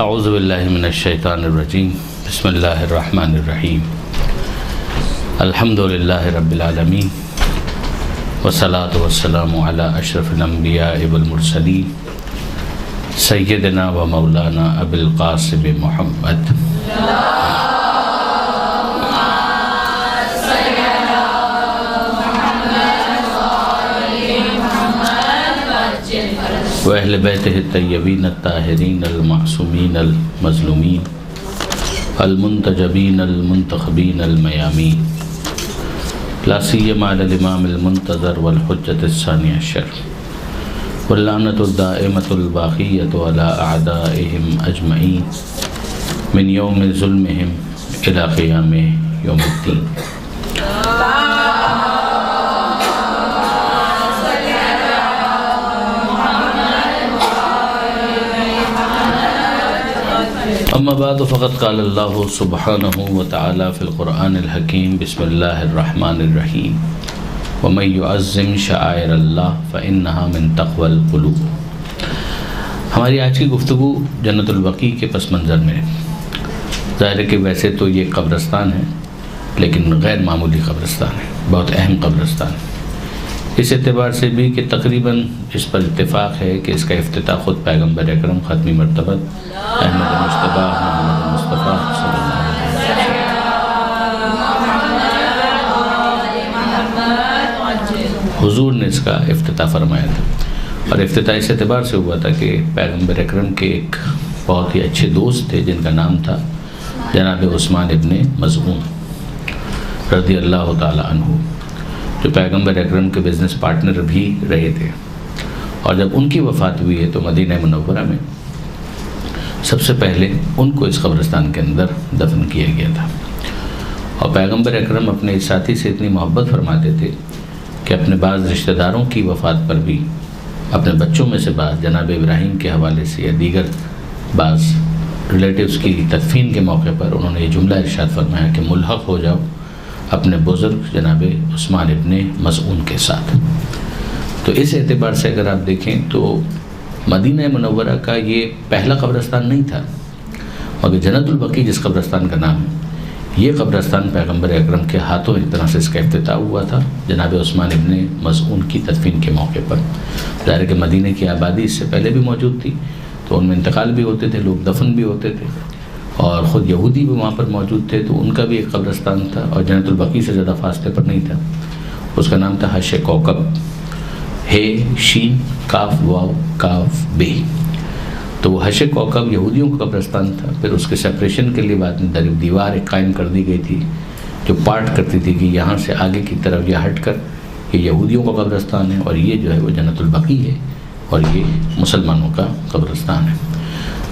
اعوذ باللہ من الشیطان الرجیم بسم اللہ الرحمن الرحیم الحمد للہ رب العالمین والصلاة والسلام علی اشرف الانبیاء والمرسلین سیدنا و مولانا ابی القاسم محمد وأهل بيته الطيبين الطاهرين المعصومين المظلومين المنتجبين المنتخبين الميامين لا سيما على الإمام المنتظر والحجة الثاني عشر واللعنة الدائمة الباقية على أعدائهم أجمعين من يوم ظلمهم إلى قيام يوم الدين. اما بعد فقد قال اللہ سبحانہ وتعالی فی القرآن الحکیم بسم اللہ الرحمن الرحیم ومن يعظم شعائر اللہ فإنها من تقوى القلوب. ہماری آج کی گفتگو جنت البقیع کے پس منظر میں ظاہر ہے کہ ویسے تو یہ قبرستان ہے لیکن غیر معمولی قبرستان ہے، بہت اہم قبرستان ہے، اس اعتبار سے بھی کہ تقریباً اس پر اتفاق ہے کہ اس کا افتتاح خود پیغمبر اکرم ختمی مرتبت احمد مصطفیٰ محمد مصطفیٰ صلی اللہ علیہ وسلم حضور نے اس کا افتتاح فرمایا تھا، اور افتتاح اس اعتبار سے ہوا تھا کہ پیغمبر اکرم کے ایک بہت ہی اچھے دوست تھے جن کا نام تھا جناب عثمان ابن مظعون رضی اللہ تعالی عنہ، جو پیغمبر اکرم کے بزنس پارٹنر بھی رہے تھے. اور جب ان کی وفات ہوئی ہے تو مدینہ منورہ میں سب سے پہلے ان کو اس قبرستان کے اندر دفن کیا گیا تھا. اور پیغمبر اکرم اپنے اس ساتھی سے اتنی محبت فرماتے تھے کہ اپنے بعض رشتہ داروں کی وفات پر بھی اپنے بچوں میں سے بعض جناب ابراہیم کے حوالے سے یا دیگر بعض ریلیٹیوز کی تدفین کے موقع پر انہوں نے یہ جملہ ارشاد فرمایا کہ ملحق ہو جاؤ اپنے بزرگ جناب عثمان ابن مظعون کے ساتھ. تو اس اعتبار سے اگر آپ دیکھیں تو مدینہ منورہ کا یہ پہلا قبرستان نہیں تھا، مگر جنت البقیع جس قبرستان کا نام ہے، یہ قبرستان پیغمبر اکرم کے ہاتھوں ایک طرح سے اس کا افتتاح ہوا تھا جناب عثمان ابن مظعون کی تدفین کے موقع پر. ظاہر ہے کہ مدینہ کی آبادی اس سے پہلے بھی موجود تھی تو ان میں انتقال بھی ہوتے تھے، لوگ دفن بھی ہوتے تھے، اور خود یہودی بھی وہاں پر موجود تھے تو ان کا بھی ایک قبرستان تھا اور جنت البقیع سے زیادہ فاصلے پر نہیں تھا. اس کا نام تھا حش کوکب، ہے شین کاف واو کاف بے. تو وہ حش کوکب یہودیوں کا قبرستان تھا. پھر اس کے سپریشن کے لیے بعد میں دیوار ایک قائم کر دی گئی تھی جو پارٹ کرتی تھی کہ یہاں سے آگے کی طرف یہ ہٹ کر یہ یہودیوں کا قبرستان ہے اور یہ جو ہے وہ جنت البقیع ہے اور یہ مسلمانوں کا قبرستان ہے.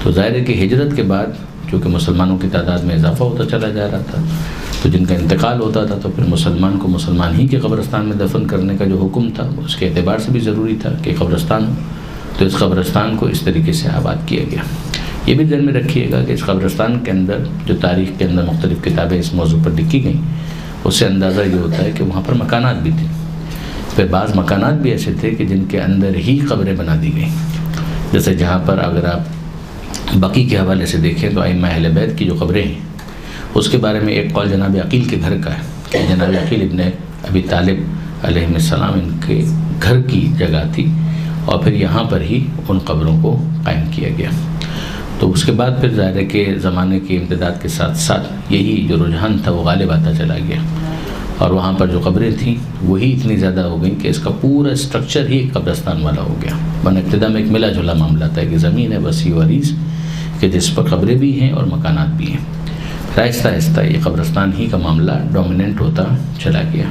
تو ظاہر ہے کہ ہجرت کے بعد چونکہ مسلمانوں کی تعداد میں اضافہ ہوتا چلا جا رہا تھا تو جن کا انتقال ہوتا تھا تو پھر مسلمان کو مسلمان ہی کے قبرستان میں دفن کرنے کا جو حکم تھا اس کے اعتبار سے بھی ضروری تھا کہ قبرستان ہو. تو اس قبرستان کو اس طریقے سے آباد کیا گیا. یہ بھی ذہن میں رکھیے گا کہ اس قبرستان کے اندر جو تاریخ کے اندر مختلف کتابیں اس موضوع پر لکھی گئیں اس سے اندازہ یہ ہوتا ہے کہ وہاں پر مکانات بھی تھے. پھر بعض مکانات بھی ایسے تھے کہ جن کے اندر ہی قبریں بنا دی گئیں. جیسے جہاں پر اگر آپ بقیع کے حوالے سے دیکھیں تو ائمہ اہل بیت کی جو قبریں ہیں اس کے بارے میں ایک قول جناب عقیل کے گھر کا ہے کہ جناب عقیل ابن ابی طالب علیہ السلام ان کے گھر کی جگہ تھی اور پھر یہاں پر ہی ان قبروں کو قائم کیا گیا. تو اس کے بعد پھر ظاہر ہے کہ زمانے کے امتداد کے ساتھ ساتھ یہی جو رجحان تھا وہ غالب آتا چلا گیا اور وہاں پر جو قبریں تھیں وہی اتنی زیادہ ہو گئیں کہ اس کا پورا اسٹرکچر ہی ایک قبرستان والا ہو گیا. ورنہ ابتدا میں ایک ملا جلا معاملہ تھا کہ زمین ہے وسیع و عریض کہ جس پر قبریں بھی ہیں اور مکانات بھی ہیں. آہستہ آہستہ یہ قبرستان ہی کا معاملہ ڈومیننٹ ہوتا چلا گیا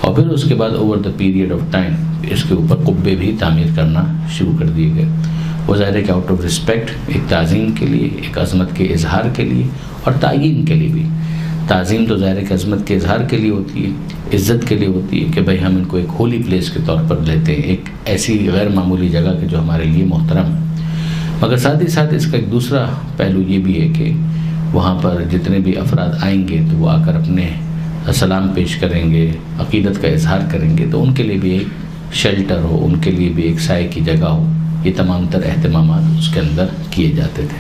اور پھر اس کے بعد over the period of time اس کے اوپر قبے بھی تعمیر کرنا شروع کر دیے گئے. وہ ظاہر ہے کہ آؤٹ آف رسپیکٹ ایک تعظیم کے لیے، ایک عظمت کے اظہار کے لیے اور تعین کے لیے بھی. تعظیم تو ظاہر ہے کہ عظمت کے اظہار کے لیے ہوتی ہے، عزت کے لیے ہوتی ہے کہ بھئی ہم ان کو ایک ہولی پلیس کے طور پر لیتے ہیں، ایک ایسی غیر معمولی جگہ کہ جو ہمارے لیے محترم ہے. مگر ساتھ ہی ساتھ اس کا ایک دوسرا پہلو یہ بھی ہے کہ وہاں پر جتنے بھی افراد آئیں گے تو وہ آ کر اپنے سلام پیش کریں گے، عقیدت کا اظہار کریں گے، تو ان کے لیے بھی ایک شیلٹر ہو، ان کے لیے بھی ایک سائے کی جگہ ہو. یہ تمام تر اہتمامات اس کے اندر کیے جاتے تھے.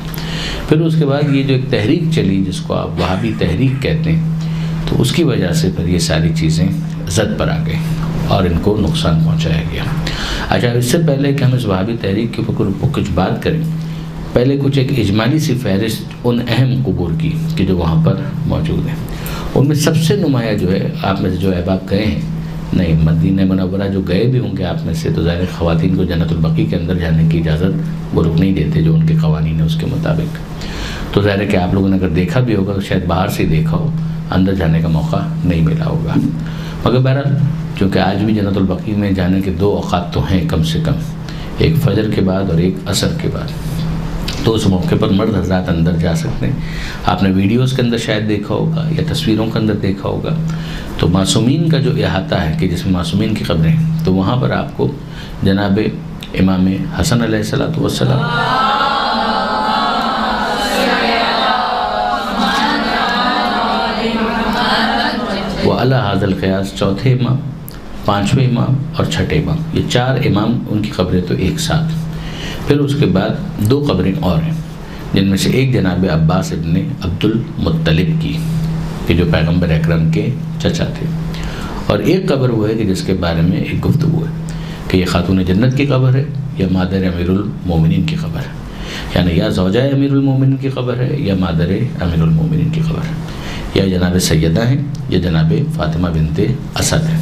پھر اس کے بعد یہ جو ایک تحریک چلی جس کو آپ وہابی تحریک کہتے ہیں، تو اس کی وجہ سے پھر یہ ساری چیزیں زد پر آ گئی اور ان کو نقصان پہنچایا گیا۔ اچھا، اس سے پہلے کہ ہم اس وہابی تحریک کے اوپر کچھ بات کریں، پہلے کچھ ایک اجمالی سی فہرست ان اہم قبور کی کہ جو وہاں پر موجود ہیں۔ ان میں سب سے نمایاں جو ہے، آپ میں سے جو احباب گئے ہیں، نہیں مدینہ منورہ جو گئے بھی ہوں گے آپ میں سے، تو ظاہر خواتین کو جنت البقیع کے اندر جانے کی اجازت وہ لوگ نہیں دیتے جو ان کے قوانین ہیں اس کے مطابق۔ تو ظاہر ہے کہ آپ لوگوں نے اگر دیکھا بھی ہوگا تو شاید باہر سے دیکھا ہو، اندر جانے کا موقع نہیں ملا ہوگا۔ مگر بہرحال چونکہ آج بھی جنت البقیع میں جانے کے 2 اوقات تو ہیں کم سے کم، ایک فجر کے بعد اور ایک عصر کے بعد، تو اس موقع پر مرد حضرات اندر جا سکتے ہیں۔ آپ نے ویڈیوز کے اندر شاید دیکھا ہوگا یا تصویروں کے اندر دیکھا ہوگا، تو معصومین کا جو احاطہ ہے کہ جس میں معصومین کی قبریں ہیں، تو وہاں پر آپ کو جناب امام حسن علیہ الصلوۃ والسلام وعلی ھذا القیاس، چوتھے امام، 5ویں امام اور 6ٹھے امام، یہ 4 امام ان کی قبریں تو ایک ساتھ۔ پھر اس کے بعد 2 قبریں اور ہیں، جن میں سے ایک جناب عباس ابن عبد المطلب کی کہ جو پیغمبر اکرم کے چچا تھے، اور ایک قبر وہ ہے کہ جس کے بارے میں ایک گفتگو ہے کہ یہ خاتون جنت کی قبر ہے یا مادر امیر المومنین کی قبر ہے، یعنی یا زوجہ امیر المومنین کی قبر ہے یا مادر امیر المومنین کی قبر ہے، یا جناب سیدہ ہیں یا جناب فاطمہ بنت اسد ہیں۔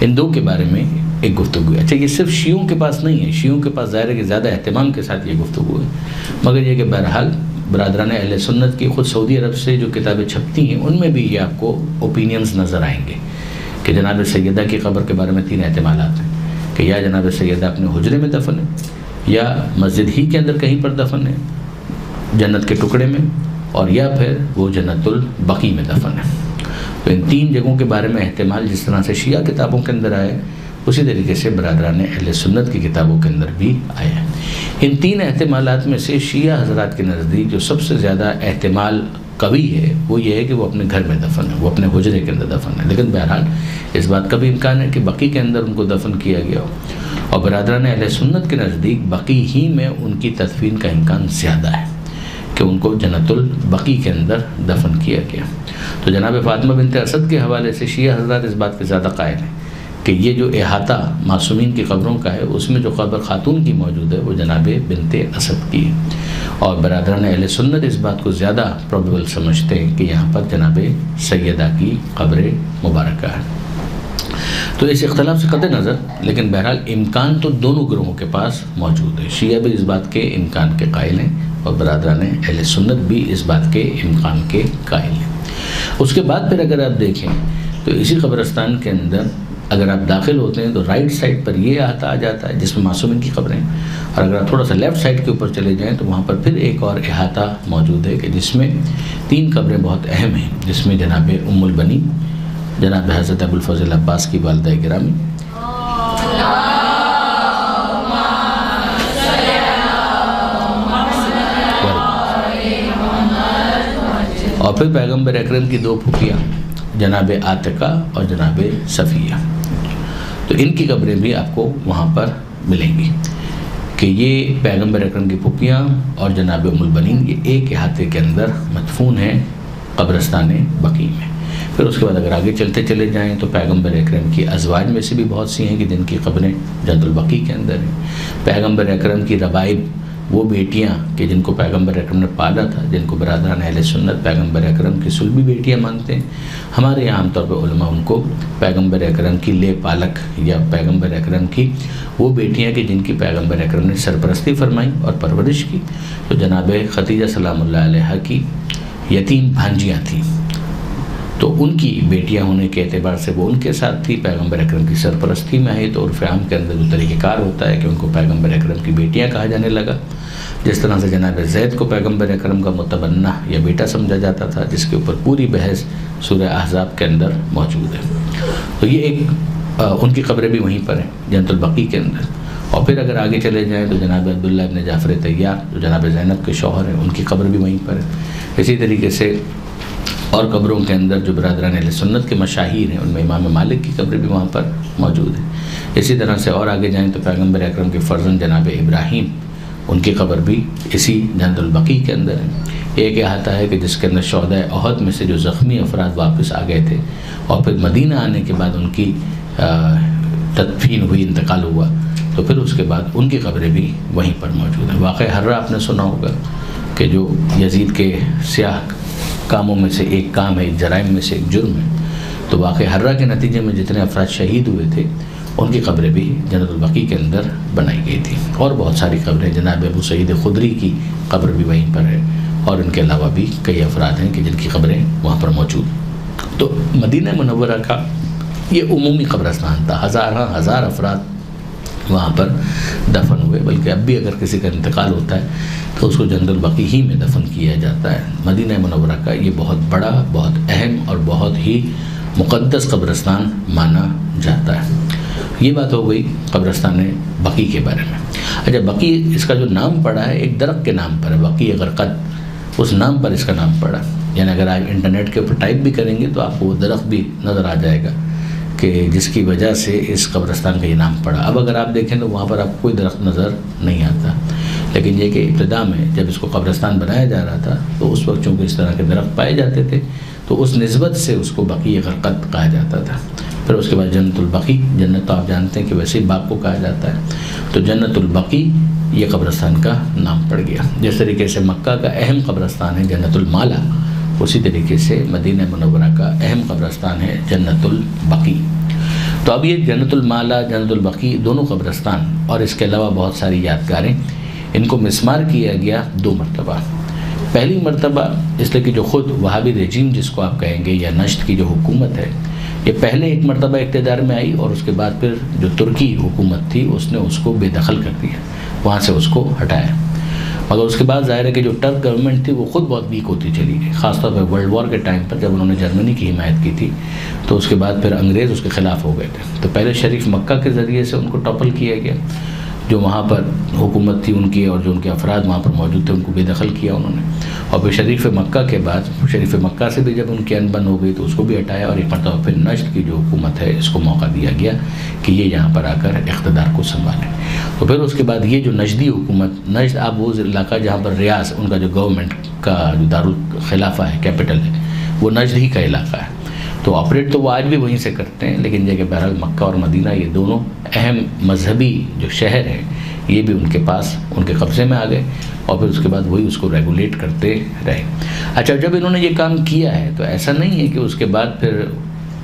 ان 2 کے بارے میں ایک گفتگو ہے۔ اچھا، یہ صرف شیعوں کے پاس نہیں ہے، شیعوں کے پاس ظاہر ہے کہ زیادہ اہتمام کے ساتھ یہ گفتگو ہے، مگر یہ کہ بہرحال برادران اہل سنت کی خود سعودی عرب سے جو کتابیں چھپتی ہیں ان میں بھی یہ آپ کو اوپینینز نظر آئیں گے کہ جناب سیدہ کی قبر کے بارے میں 3 احتمالات ہیں کہ یا جناب سیدہ اپنے حجرے میں دفن ہے، یا مسجد ہی کے اندر کہیں پر دفن ہے جنت کے ٹکڑے میں، اور یا پھر وہ جنت البقیع میں دفن ہے۔ تو ان 3 جگہوں کے بارے میں احتمال جس طرح سے شیعہ کتابوں کے اندر آئے، اسی طریقے سے برادران اہل سنت کی کتابوں کے اندر بھی آیا ہے۔ ان 3 احتمالات میں سے شیعہ حضرات کے نزدیک جو سب سے زیادہ احتمال قوی ہے وہ یہ ہے کہ وہ اپنے گھر میں دفن ہے، وہ اپنے حجرے کے اندر دفن ہے، لیکن بہرحال اس بات کا بھی امکان ہے کہ بقیع کے اندر ان کو دفن کیا گیا ہو، اور برادران اہل سنت کے نزدیک بقیع ہی میں ان کی تدفین کا امکان زیادہ ہے کہ ان کو جنت البقیع کے اندر دفن کیا گیا۔ تو جناب فاطمہ بنت اسد کے حوالے سے شیعہ حضرات اس بات پہ زیادہ قائل ہیں کہ یہ جو احاطہ معصومین کی قبروں کا ہے اس میں جو قبر خاتون کی موجود ہے وہ جناب بنت اسد کی ہے، اور برادران اہل سنت اس بات کو زیادہ پروبیبل سمجھتے ہیں کہ یہاں پر جناب سیدہ کی قبر مبارکہ ہے۔ تو اس اختلاف سے قطع نظر لیکن بہرحال امکان تو دونوں گروہوں کے پاس موجود ہے، شیعہ بھی اس بات کے امکان کے قائل ہیں اور برادران اہل سنت بھی اس بات کے امکان کے قائل ہیں۔ اس کے بعد پھر اگر آپ دیکھیں تو اسی قبرستان کے اندر اگر آپ داخل ہوتے ہیں تو رائٹ سائڈ پر یہ احاطہ آ جاتا ہے جس میں معصومین کی قبریں، اور اگر آپ تھوڑا سا لیفٹ سائڈ کے اوپر چلے جائیں تو وہاں پر پھر ایک اور احاطہ موجود ہے کہ جس میں 3 قبریں بہت اہم ہیں، جس میں جناب ام البنین، جناب حضرت ابو الفضل عباس کی والدہ گرامی، اور پھر پیغمبر اکرم کی 2 پھوپھیاں جناب عاتقہ اور جناب صفیہ، تو ان کی قبریں بھی آپ کو وہاں پر ملیں گی کہ یہ پیغمبر اکرم کی پھوپھیاں اور جناب ام البنین یہ ایک احاطے کے اندر مدفون ہیں قبرستان بقیع میں۔ پھر اس کے بعد اگر آگے چلتے چلے جائیں تو پیغمبر اکرم کی ازواج میں سے بھی بہت سی ہیں کہ جن کی قبریں جنت البقیع کے اندر ہیں۔ پیغمبر اکرم کی ربائب، وہ بیٹیاں کہ جن کو پیغمبر اکرم نے پالا تھا، جن کو برادران اہل سنت پیغمبر اکرم کی صلبی بیٹیاں مانتے ہیں، ہمارے یہاں عام طور پہ علماء ان کو پیغمبر اکرم کی لے پالک یا پیغمبر اکرم کی وہ بیٹیاں کہ جن کی پیغمبر اکرم نے سرپرستی فرمائی اور پرورش کی، تو جناب خدیجہ سلام اللہ علیہ کی یتیم بھانجیاں تھیں، تو ان کی بیٹیاں ہونے کے اعتبار سے وہ ان کے ساتھ تھی، پیغمبر اکرم کی سرپرستی میں آئی، تو عرف عام کے اندر جو طریقہ کار ہوتا ہے کہ ان کو پیغمبر اکرم کی بیٹیاں کہا جانے لگا، جس طرح سے جناب زید کو پیغمبر اکرم کا متبنہ یا بیٹا سمجھا جاتا تھا، جس کے اوپر پوری بحث سورہ احزاب کے اندر موجود ہے۔ تو یہ ایک ان کی قبریں بھی وہیں پر ہیں جنت البقیع کے اندر۔ اور پھر اگر آگے چلے جائیں تو جناب عبداللہ ابن جعفر طیار جو جناب زینب کے شوہر ہیں، ان کی قبر بھی وہیں پر ہے۔ اسی طریقے سے اور قبروں کے اندر جو برادران اہل سنت کے مشاہیر ہیں ان میں امام مالک کی قبر بھی وہاں پر موجود ہے۔ اسی طرح سے اور آگے جائیں تو پیغمبر اکرم کے فرزند جناب ابراہیم ان کی قبر بھی اسی جنت البقیع کے اندر ہے۔ ایک احاطہ ہے کہ جس کے اندر شہداء احد میں سے جو زخمی افراد واپس آ گئے تھے اور پھر مدینہ آنے کے بعد ان کی تدفین ہوئی، انتقال ہوا، تو پھر اس کے بعد ان کی قبریں بھی وہیں پر موجود ہیں۔ واقعہ حرہ آپ نے سنا ہوگا کہ جو یزید کے سیاہ کاموں میں سے ایک کام ہے، جرائم میں سے ایک جرم ہے، تو واقعہ حرہ کے نتیجے میں جتنے افراد شہید ہوئے تھے ان کی قبریں بھی جنت البقیع کے اندر بنائی گئی تھی۔ اور بہت ساری قبریں، جناب ابو سعید خدری کی قبر بھی وہیں پر ہے، اور ان کے علاوہ بھی کئی افراد ہیں کہ جن کی قبریں وہاں پر موجود۔ تو مدینہ منورہ کا یہ عمومی قبرستان تھا، ہزار افراد وہاں پر دفن ہوئے، بلکہ اب بھی اگر کسی کا انتقال ہوتا ہے تو اس کو جنت البقیع ہی میں دفن کیا جاتا ہے۔ مدینہ منورہ کا یہ بہت بڑا، بہت اہم اور بہت ہی مقدس قبرستان مانا جاتا ہے۔ یہ بات ہو گئی قبرستان بقیع کے بارے میں۔ اچھا، بقیع اس کا جو نام پڑا ہے ایک درخت کے نام پر ہے، بقیع غرقد، اس نام پر اس کا نام پڑا۔ یعنی اگر آپ انٹرنیٹ کے اوپر ٹائپ بھی کریں گے تو آپ کو وہ درخت بھی نظر آ جائے گا کہ جس کی وجہ سے اس قبرستان کا یہ نام پڑا۔ اب اگر آپ دیکھیں تو وہاں پر آپ کو کوئی درخت نظر نہیں آتا، لیکن یہ کہ ابتدا میں جب اس کو قبرستان بنایا جا رہا تھا تو اس وقت چونکہ اس طرح کے درخت پائے جاتے تھے تو اس نسبت سے اس کو بقیع غرقد کہا جاتا تھا۔ پھر اس کے بعد جنت البقیع، جنت تو آپ جانتے ہیں کہ ویسے ہی باغ کو کہا جاتا ہے، تو جنت البقیع یہ قبرستان کا نام پڑ گیا۔ جس طریقے سے مکہ کا اہم قبرستان ہے جنت المالا، اسی طریقے سے مدینہ منورہ کا اہم قبرستان ہے جنت البقیع۔ تو اب یہ جنت المالا، جنت البقیع دونوں قبرستان اور اس کے علاوہ بہت ساری یادگاریں، ان کو مسمار کیا گیا 2 مرتبہ۔ پہلی مرتبہ اس لیے کہ جو خود وہابی رجیم جس کو آپ کہیں گے یا نشت کی جو حکومت ہے، یہ پہلے ایک مرتبہ اقتدار میں آئی اور اس کے بعد پھر جو ترکی حکومت تھی اس نے اس کو بے دخل کر دیا، وہاں سے اس کو ہٹایا۔ مگر اس کے بعد ظاہر ہے کہ جو ٹرک گورنمنٹ تھی وہ خود بہت ویک ہوتی چلی گئی، خاص طور پر ورلڈ وار کے ٹائم پر جب انہوں نے جرمنی کی حمایت کی تھی تو اس کے بعد پھر انگریز اس کے خلاف ہو گئے تھے۔ تو پہلے شریف مکہ کے ذریعے سے ان کو ٹاپل کیا گیا، جو وہاں پر حکومت تھی ان کی اور جو ان کے افراد وہاں پر موجود تھے ان کو بے دخل کیا انہوں نے، اور پھر شریف مکہ کے بعد شریف مکہ سے بھی جب ان کی انبن ہو گئی تو اس کو بھی ہٹایا، اور ایک مرتبہ پھر نجد کی جو حکومت ہے اس کو موقع دیا گیا کہ یہ یہاں پر آ کر اقتدار کو سنبھالیں۔ تو پھر اس کے بعد یہ جو نجدی حکومت، نجد آپ وہ علاقہ جہاں پر ریاض ان کا جو گورنمنٹ کا جو دارالخلافہ ہے، کیپٹل ہے، وہ نجد ہی کا علاقہ ہے، تو آپریٹ تو وہ آج بھی وہیں سے کرتے ہیں، لیکن یہ کہ بہرحال مکہ اور مدینہ یہ دونوں اہم مذہبی جو شہر ہیں یہ بھی ان کے پاس، ان کے قبضے میں آ گئے، اور پھر اس کے بعد وہی اس کو ریگولیٹ کرتے رہے۔ اچھا، جب انہوں نے یہ کام کیا ہے تو ایسا نہیں ہے کہ اس کے بعد پھر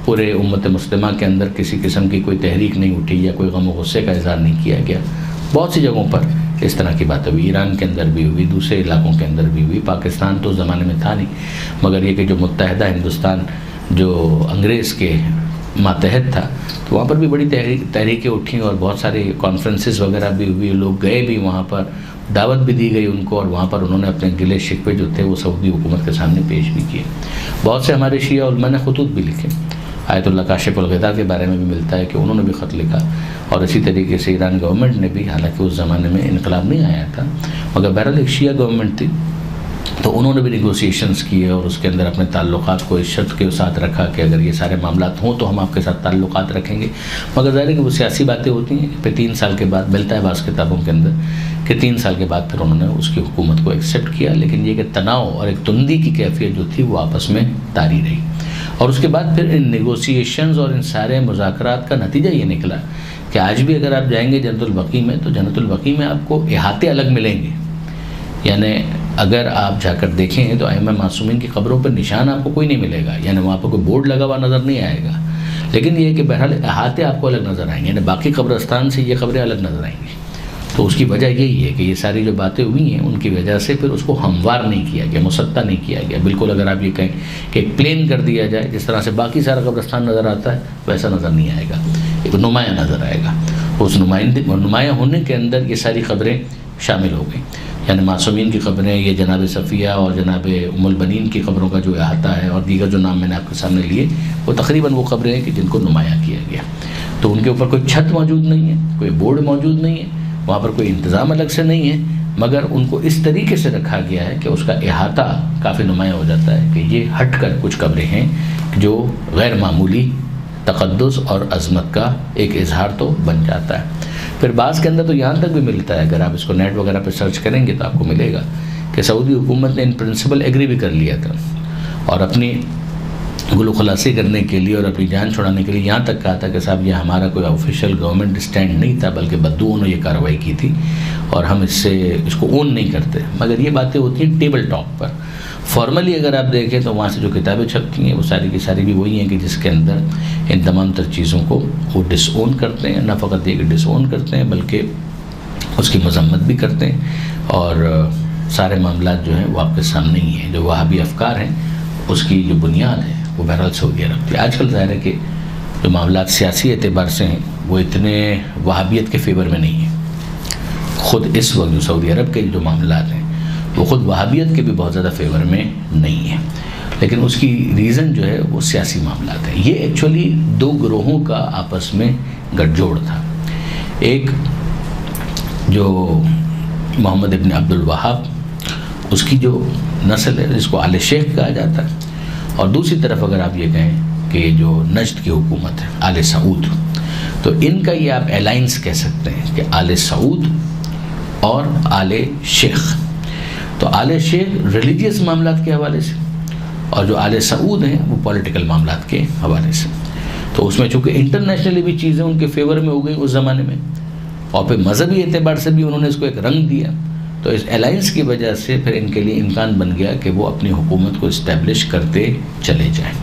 پورے امت مسلمہ کے اندر کسی قسم کی کوئی تحریک نہیں اٹھی یا کوئی غم و غصے کا اظہار نہیں کیا گیا۔ بہت سی جگہوں پر اس طرح کی باتیں ہوئی، ایران کے اندر بھی ہوئی، دوسرے علاقوں کے اندر بھی ہوئی، پاکستان تو اس زمانے میں تھا نہیں، مگر یہ کہ جو متحدہ ہندوستان جو انگریز کے ماتحت تھا تو وہاں پر بھی بڑی تحریکیں اٹھیں اور بہت سارے کانفرنسز وغیرہ بھی ہوئی، لوگ گئے بھی وہاں پر، دعوت بھی دی گئی ان کو، اور وہاں پر انہوں نے اپنے گلے شکوے جو تھے وہ سعودی حکومت کے سامنے پیش بھی کیے۔ بہت سے ہمارے شیعہ علماء نے خطوط بھی لکھے، آیت اللہ کاشف الغطا کے بارے میں بھی ملتا ہے کہ انہوں نے بھی خط لکھا، اور اسی طریقے سے ایران گورنمنٹ نے بھی، حالانکہ اس زمانے میں انقلاب نہیں آیا تھا مگر بہرحال ایک شیعہ گورنمنٹ تھی، تو انہوں نے بھی نیگوسیشنز کیے اور اس کے اندر اپنے تعلقات کو اس شرط کے ساتھ رکھا کہ اگر یہ سارے معاملات ہوں تو ہم آپ کے ساتھ تعلقات رکھیں گے۔ مگر ظاہر ہے کہ وہ سیاسی باتیں ہوتی ہیں، پھر 3 سال کے بعد ملتا ہے بعض کتابوں کے اندر کہ 3 سال کے بعد پھر انہوں نے اس کی حکومت کو ایکسیپٹ کیا، لیکن یہ کہ تناؤ اور ایک تندی کی کیفیت جو تھی وہ آپس میں طاری رہی، اور اس کے بعد پھر ان نیگوسیشنز اور ان سارے مذاکرات کا نتیجہ یہ نکلا کہ آج بھی اگر آپ جائیں گے جنت البقیع میں تو جنت البقیع میں آپ کو احاطے الگ ملیں گے، یعنی اگر آپ جا کر دیکھیں تو ائمہ معصومین کی قبروں پر نشان آپ کو کوئی نہیں ملے گا، یعنی وہاں پر کوئی بورڈ لگا ہوا نظر نہیں آئے گا، لیکن یہ کہ بہرحال احاطے آپ کو الگ نظر آئیں گے، یعنی باقی قبرستان سے یہ قبریں الگ نظر آئیں گی۔ تو اس کی وجہ یہی ہے کہ یہ ساری جو باتیں ہوئی ہیں ان کی وجہ سے پھر اس کو ہموار نہیں کیا گیا، مسطح نہیں کیا گیا، بالکل اگر آپ یہ کہیں کہ ایک پلین کر دیا جائے جس طرح سے باقی سارا قبرستان نظر آتا ہے ویسا نظر نہیں آئے گا، ایک نمایاں نظر آئے گا۔ اس نمایاں ہونے کے اندر یہ ساری خبریں شامل ہو گئیں، یعنی معصومین کی قبریں، یہ جناب صفیہ اور جناب ام البنین کی قبروں کا جو احاطہ ہے اور دیگر جو نام میں نے آپ کے سامنے لیے وہ تقریباً وہ قبریں ہیں کہ جن کو نمایاں کیا گیا۔ تو ان کے اوپر کوئی چھت موجود نہیں ہے، کوئی بورڈ موجود نہیں ہے، وہاں پر کوئی انتظام الگ سے نہیں ہے، مگر ان کو اس طریقے سے رکھا گیا ہے کہ اس کا احاطہ کافی نمایاں ہو جاتا ہے کہ یہ ہٹ کر کچھ قبریں ہیں جو غیر معمولی تقدس اور عظمت کا ایک اظہار تو بن جاتا ہے۔ پھر بعض کے اندر تو یہاں تک بھی ملتا ہے، اگر آپ اس کو نیٹ وغیرہ پہ سرچ کریں گے تو آپ کو ملے گا کہ سعودی حکومت نے ان پرنسپل ایگری بھی کر لیا تھا، اور اپنی گلو خلاصی کرنے کے لیے اور اپنی جان چھڑانے کے لیے یہاں تک کہا تھا کہ صاحب یہ ہمارا کوئی آفیشیل گورنمنٹ اسٹینڈ نہیں تھا، بلکہ بدوؤں نے یہ کارروائی کی تھی اور ہم اس کو اون نہیں کرتے. مگر یہ باتیں ہوتی ہیں ٹیبل ٹاک پر. فارملی اگر آپ دیکھیں تو وہاں سے جو کتابیں چھپتی ہیں وہ ساری کی ساری بھی وہی ہیں کہ جس کے اندر ان تمام تر چیزوں کو وہ ڈس اون کرتے ہیں. نہ فقط یہ کہ ڈس اون کرتے ہیں بلکہ اس کی مذمت بھی کرتے ہیں، اور سارے معاملات جو ہیں وہ آپ کے سامنے ہی ہیں. جو وہابی افکار ہیں اس کی جو بنیاد ہے وہ بہرحال سعودی عرب تھی. آج کل ظاہر ہے کہ جو معاملات سیاسی اعتبار سے ہیں وہ اتنے وہابیت کے فیور میں نہیں ہیں. خود اس وقت جو سعودی عرب کے جو معاملات ہیں وہ خود وہابیت کے بھی بہت زیادہ فیور میں نہیں ہیں، لیکن اس کی ریزن جو ہے وہ سیاسی معاملات ہیں. یہ ایکچولی دو گروہوں کا آپس میں گٹھ جوڑ تھا. ایک جو محمد ابن عبد الوہاب اس کی جو نسل ہے جس کو آل شیخ کہا جاتا ہے، اور دوسری طرف اگر آپ یہ کہیں کہ جو نجد کی حکومت ہے آل سعود، تو ان کا یہ آپ الائنس کہہ سکتے ہیں کہ آل سعود اور آل شیخ. تو آل شیخ ریلیجیس معاملات کے حوالے سے، اور جو آل سعود ہیں وہ پولیٹیکل معاملات کے حوالے سے. تو اس میں چونکہ انٹرنیشنلی بھی چیزیں ان کے فیور میں ہو گئی اس زمانے میں، اور پھر مذہبی اعتبار سے بھی انہوں نے اس کو ایک رنگ دیا، تو اس الائنس کی وجہ سے پھر ان کے لیے امکان بن گیا کہ وہ اپنی حکومت کو اسٹیبلش کرتے چلے جائیں.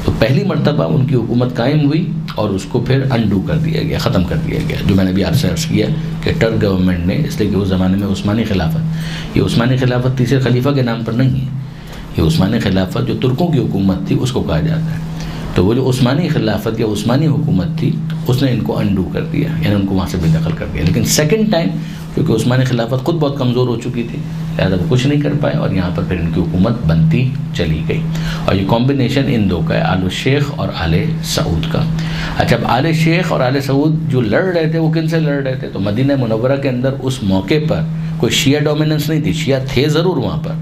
تو پہلی مرتبہ ان کی حکومت قائم ہوئی اور اس کو پھر انڈو کر دیا گیا، ختم کر دیا گیا. جو میں نے بھی آپ سے عرض کیا کہ ٹرک گورنمنٹ نے، اس لیے کہ اس زمانے میں عثمانی خلافت، یہ عثمانی خلافت تیسرے خلیفہ کے نام پر نہیں ہے، یہ عثمانی خلافت جو ترکوں کی حکومت تھی اس کو کہا جاتا ہے. تو وہ جو عثمانی خلافت یا عثمانی حکومت تھی اس نے ان کو انڈو کر دیا، یعنی ان کو وہاں سے بے دخل کر دیا. لیکن سیکنڈ ٹائم کیونکہ عثمانی خلافت خود بہت کمزور ہو چکی تھی، لہٰذا وہ کچھ نہیں کر پائے، اور یہاں پر پھر ان کی حکومت بنتی چلی گئی. اور یہ کمبینیشن ان دو کا ہے، آل شیخ اور آل سعود کا. اچھا، اب آل شیخ اور آل سعود جو لڑ رہے تھے وہ کن سے لڑ رہے تھے؟ تو مدینہ منورہ کے اندر اس موقع پر کوئی شیعہ ڈومیننس نہیں تھی، شیعہ تھے ضرور وہاں پر،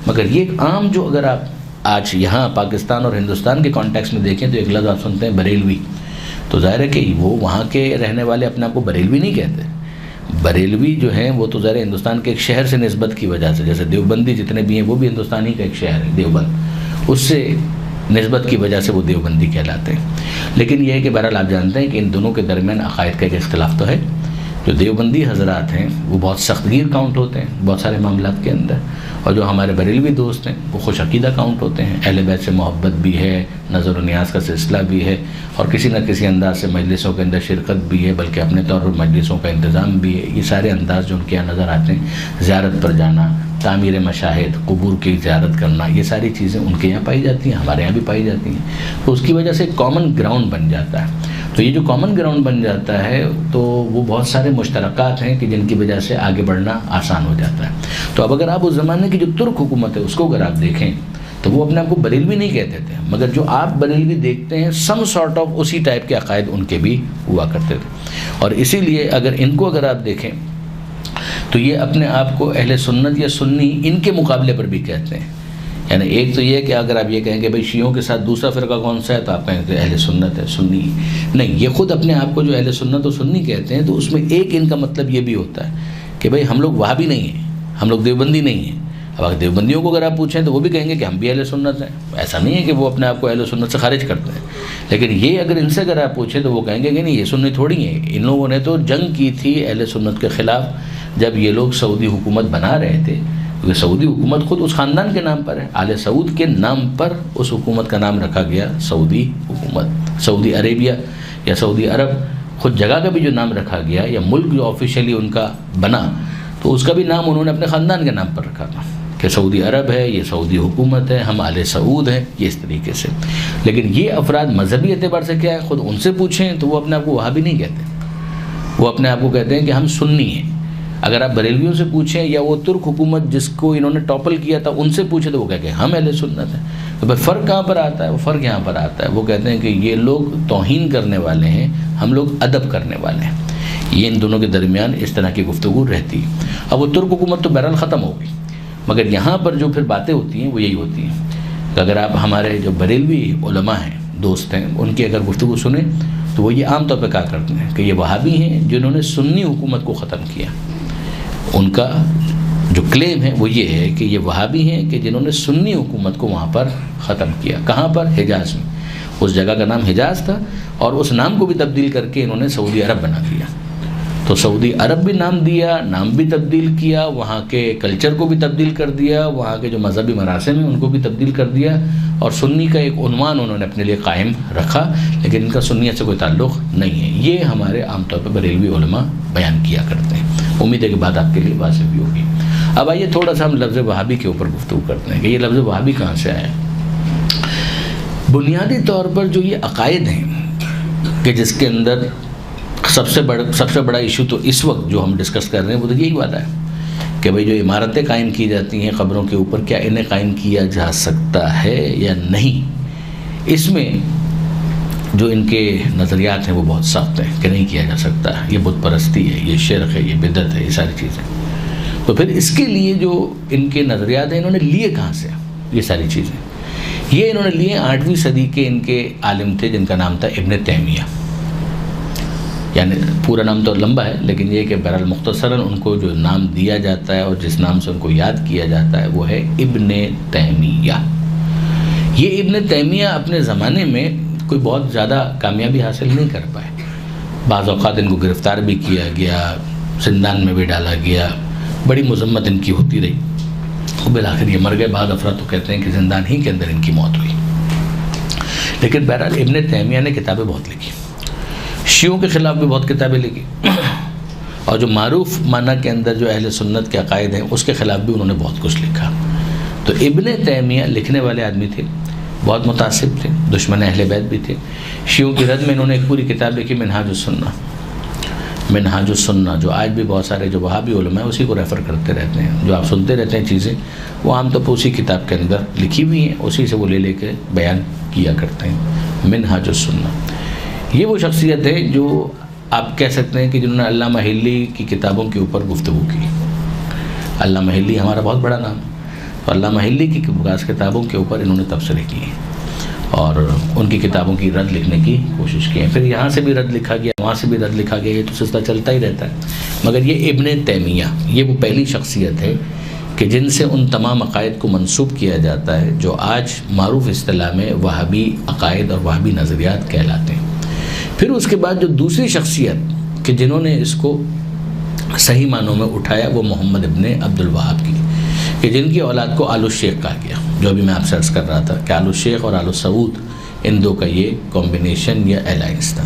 مگر یہ ایک عام جو اگر آپ آج یہاں پاکستان اور ہندوستان کے کانٹیکس میں دیکھیں تو ایک لفظ آپ سنتے ہیں بریلوی. تو ظاہر ہے کہ وہ وہاں کے رہنے والے اپنے آپ کو بریلوی نہیں کہتے. بریلوی جو ہیں وہ تو ظاہر ہندوستان کے ایک شہر سے نسبت کی وجہ سے، جیسے دیوبندی جتنے بھی ہیں وہ بھی ہندوستانی کا ایک شہر ہے دیوبند، اس سے نسبت کی وجہ سے وہ دیوبندی کہلاتے ہیں. لیکن یہ ہے کہ بہرحال آپ جانتے ہیں کہ ان دونوں کے درمیان عقائد کا ایک اختلاف تو ہے. جو دیوبندی حضرات ہیں وہ بہت سخت گیر کاؤنٹ ہوتے ہیں بہت سارے معاملات کے اندر، اور جو ہمارے بریلوی دوست ہیں وہ خوش عقیدہ کاؤنٹ ہوتے ہیں. اہل بیت سے محبت بھی ہے، نظر و نیاز کا سلسلہ بھی ہے، اور کسی نہ کسی انداز سے مجلسوں کے اندر شرکت بھی ہے، بلکہ اپنے طور پر مجلسوں کا انتظام بھی ہے. یہ سارے انداز جو ان کے یہاں نظر آتے ہیں، زیارت پر جانا، تعمیر مشاہد، قبور کی زیارت کرنا، یہ ساری چیزیں ان کے یہاں پائی جاتی ہیں، ہمارے یہاں بھی پائی جاتی ہیں. تو اس کی وجہ سے کامن گراؤنڈ بن جاتا ہے. تو یہ جو کامن گراؤنڈ بن جاتا ہے تو وہ بہت سارے مشترکات ہیں کہ جن کی وجہ سے آگے بڑھنا آسان ہو جاتا ہے. تو اب اگر آپ اس زمانے کی جو ترک حکومت ہے اس کو اگر آپ دیکھیں تو وہ اپنے آپ کو بریلوی نہیں کہتے تھے، مگر جو آپ بریلوی دیکھتے ہیں سم سارٹ آف اسی ٹائپ کے عقائد ان کے بھی ہوا کرتے تھے. اور اسی لیے اگر ان کو اگر آپ دیکھیں تو یہ اپنے آپ کو اہل سنت یا سنی ان کے مقابلے پر بھی کہتے ہیں. یعنی ایک تو یہ کہ اگر آپ یہ کہیں کہ بھئی شیعوں کے ساتھ دوسرا فرقہ کون سا ہے تو آپ کہیں کہ اہل سنت ہے، سنی نہیں. یہ خود اپنے آپ کو جو اہل سنت و سنی کہتے ہیں تو اس میں ایک ان کا مطلب یہ بھی ہوتا ہے کہ بھئی ہم لوگ وہابی نہیں ہیں، ہم لوگ دیوبندی نہیں ہیں. اب اگر دیوبندیوں کو اگر آپ پوچھیں تو وہ بھی کہیں گے کہ ہم بھی اہل سنت ہیں. ایسا نہیں ہے کہ وہ اپنے آپ کو اہل سنت سے خارج کرتے ہیں، لیکن یہ اگر ان سے اگر آپ پوچھیں تو وہ کہیں گے کہ نہیں، یہ سنی تھوڑی ہیں. ان لوگوں نے تو جنگ کی تھی اہل سنت کے خلاف جب یہ لوگ سعودی حکومت بنا رہے تھے، کیونکہ سعودی حکومت خود اس خاندان کے نام پر ہے، آل سعود کے نام پر اس حکومت کا نام رکھا گیا سعودی حکومت. سعودی عربیہ یا سعودی عرب خود جگہ کا بھی جو نام رکھا گیا، یا ملک جو آفیشیلی ان کا بنا تو اس کا بھی نام انہوں نے اپنے خاندان کے نام پر رکھا تھا کہ سعودی عرب ہے، یہ سعودی حکومت ہے، ہم آل سعود ہیں، یہ اس طریقے سے. لیکن یہ افراد مذہبی اعتبار سے کیا ہے، خود ان سے پوچھیں تو وہ اپنے آپ کو وہابی نہیں کہتے، وہ اپنے آپ کو کہتے ہیں کہ ہم سنی ہیں. اگر آپ بریلویوں سے پوچھیں یا وہ ترک حکومت جس کو انہوں نے ٹاپل کیا تھا ان سے پوچھیں تو وہ کہتے ہیں ہم اہل سنت ہیں. تو بھائی فرق کہاں پر آتا ہے؟ وہ فرق یہاں پر آتا ہے، وہ کہتے ہیں کہ یہ لوگ توہین کرنے والے ہیں، ہم لوگ ادب کرنے والے ہیں. یہ ان دونوں کے درمیان اس طرح کی گفتگو رہتی ہے. اب وہ ترک حکومت تو بہرحال ختم ہو گئی، مگر یہاں پر جو پھر باتیں ہوتی ہیں وہ یہی ہوتی ہیں کہ اگر آپ ہمارے جو بریلوی علماء ہیں، دوست ہیں، ان کی اگر گفتگو سنیں تو وہ یہ عام طور پہ کہا کرتے ہیں کہ یہ وہابی ہیں جنہوں نے سنی حکومت کو ختم کیا. ان کا جو کلیم ہے وہ یہ ہے کہ یہ وہابی ہیں کہ جنہوں نے سنی حکومت کو وہاں پر ختم کیا. کہاں پر؟ حجاز میں. اس جگہ کا نام حجاز تھا اور اس نام کو بھی تبدیل کر کے انہوں نے سعودی عرب بنا دیا. تو سعودی عرب بھی نام دیا، نام بھی تبدیل کیا، وہاں کے کلچر کو بھی تبدیل کر دیا، وہاں کے جو مذہبی مراسم ہیں ان کو بھی تبدیل کر دیا، اور سنی کا ایک عنوان انہوں نے اپنے لیے قائم رکھا، لیکن ان کا سنیت سے کوئی تعلق نہیں ہے. یہ ہمارے عام طور پہ بریلوی علماء بیان کیا کرتے ہیں. امید ہے کہ بات آپ کے لیے واضح بھی ہوگی. اب آئیے تھوڑا سا ہم لفظ وہابی کے اوپر گفتگو کرتے ہیں کہ یہ لفظ وہابی کہاں سے آیا. بنیادی طور پر جو یہ عقائد ہیں کہ جس کے اندر سب سے بڑا ایشو تو اس وقت جو ہم ڈسکس کر رہے ہیں وہ تو یہی بات ہے کہ بھئی جو عمارتیں قائم کی جاتی ہیں قبروں کے اوپر، کیا انہیں قائم کیا جا سکتا ہے یا نہیں. اس میں جو ان کے نظریات ہیں وہ بہت سخت ہیں کہ نہیں کیا جا سکتا. یہ بت پرستی ہے، یہ شرک ہے، یہ بدعت ہے، یہ ساری چیزیں. تو پھر اس کے لیے جو ان کے نظریات ہیں انہوں نے لیے کہاں سے یہ ساری چیزیں؟ یہ انہوں نے لیے 8ویں صدی کے ان کے عالم تھے جن کا نام تھا ابن تیمیہ. یعنی پورا نام تو لمبا ہے لیکن یہ کہ بہرحال مختصراً ان کو جو نام دیا جاتا ہے اور جس نام سے ان کو یاد کیا جاتا ہے وہ ہے ابن تیمیہ. یہ ابن تیمیہ اپنے زمانے میں کوئی بہت زیادہ کامیابی حاصل نہیں کر پائے. بعض اوقات ان کو گرفتار بھی کیا گیا، زندان میں بھی ڈالا گیا، بڑی مذمت ان کی ہوتی رہی. بالآخر یہ مر گئے. بعض افراد تو کہتے ہیں کہ زندان ہی کے اندر ان کی موت ہوئی. لیکن بہرحال ابن تیمیہ نے کتابیں بہت لکھی، شیعوں کے خلاف بھی بہت کتابیں لکھی، اور جو معروف معنی کے اندر جو اہل سنت کے عقائد ہیں اس کے خلاف بھی انہوں نے بہت کچھ لکھا. تو ابن تیمیہ لکھنے والے آدمی تھے، بہت متعصب تھے، دشمن اہل بیت بھی تھے. شیعوں کی رد میں انہوں نے ایک پوری کتاب لکھی منہاج السنہ. منہاج السنہ جو آج بھی بہت سارے جو وہابی علماء ہیں اسی کو ریفر کرتے رہتے ہیں. جو آپ سنتے رہتے ہیں چیزیں وہ عام طور پر اسی کتاب کے اندر لکھی ہوئی ہیں، اسی سے وہ لے کے بیان کیا کرتے ہیں. منہاج السنہ یہ وہ شخصیت ہے جو آپ کہہ سکتے ہیں کہ جنہوں نے علامہ حلی کی کتابوں کے اوپر گفتگو کی. علامہ حلی ہمارا بہت بڑا نام، اور علامہ حلی کی بعض کتابوں کے اوپر انہوں نے تبصرے کیے ہیں اور ان کی کتابوں کی رد لکھنے کی کوشش کی ہے. پھر یہاں سے بھی رد لکھا گیا، وہاں سے بھی رد لکھا گیا، یہ تو سلسلہ چلتا ہی رہتا ہے. مگر یہ ابن تیمیہ یہ وہ پہلی شخصیت ہے کہ جن سے ان تمام عقائد کو منسوب کیا جاتا ہے جو آج معروف اصطلاح میں وہابی عقائد اور وہابی نظریات کہلاتے ہیں. پھر اس کے بعد جو دوسری شخصیت کہ جنہوں نے اس کو صحیح معنوں میں اٹھایا وہ محمد ابن عبد الوہاب کی، کہ جن کی اولاد کو آل الشیخ کہا گیا، جو ابھی میں آپ سے عرض کر رہا تھا کہ آل الشیخ اور آل سعود ان دو کا یہ کمبینیشن یا الائنس تھا.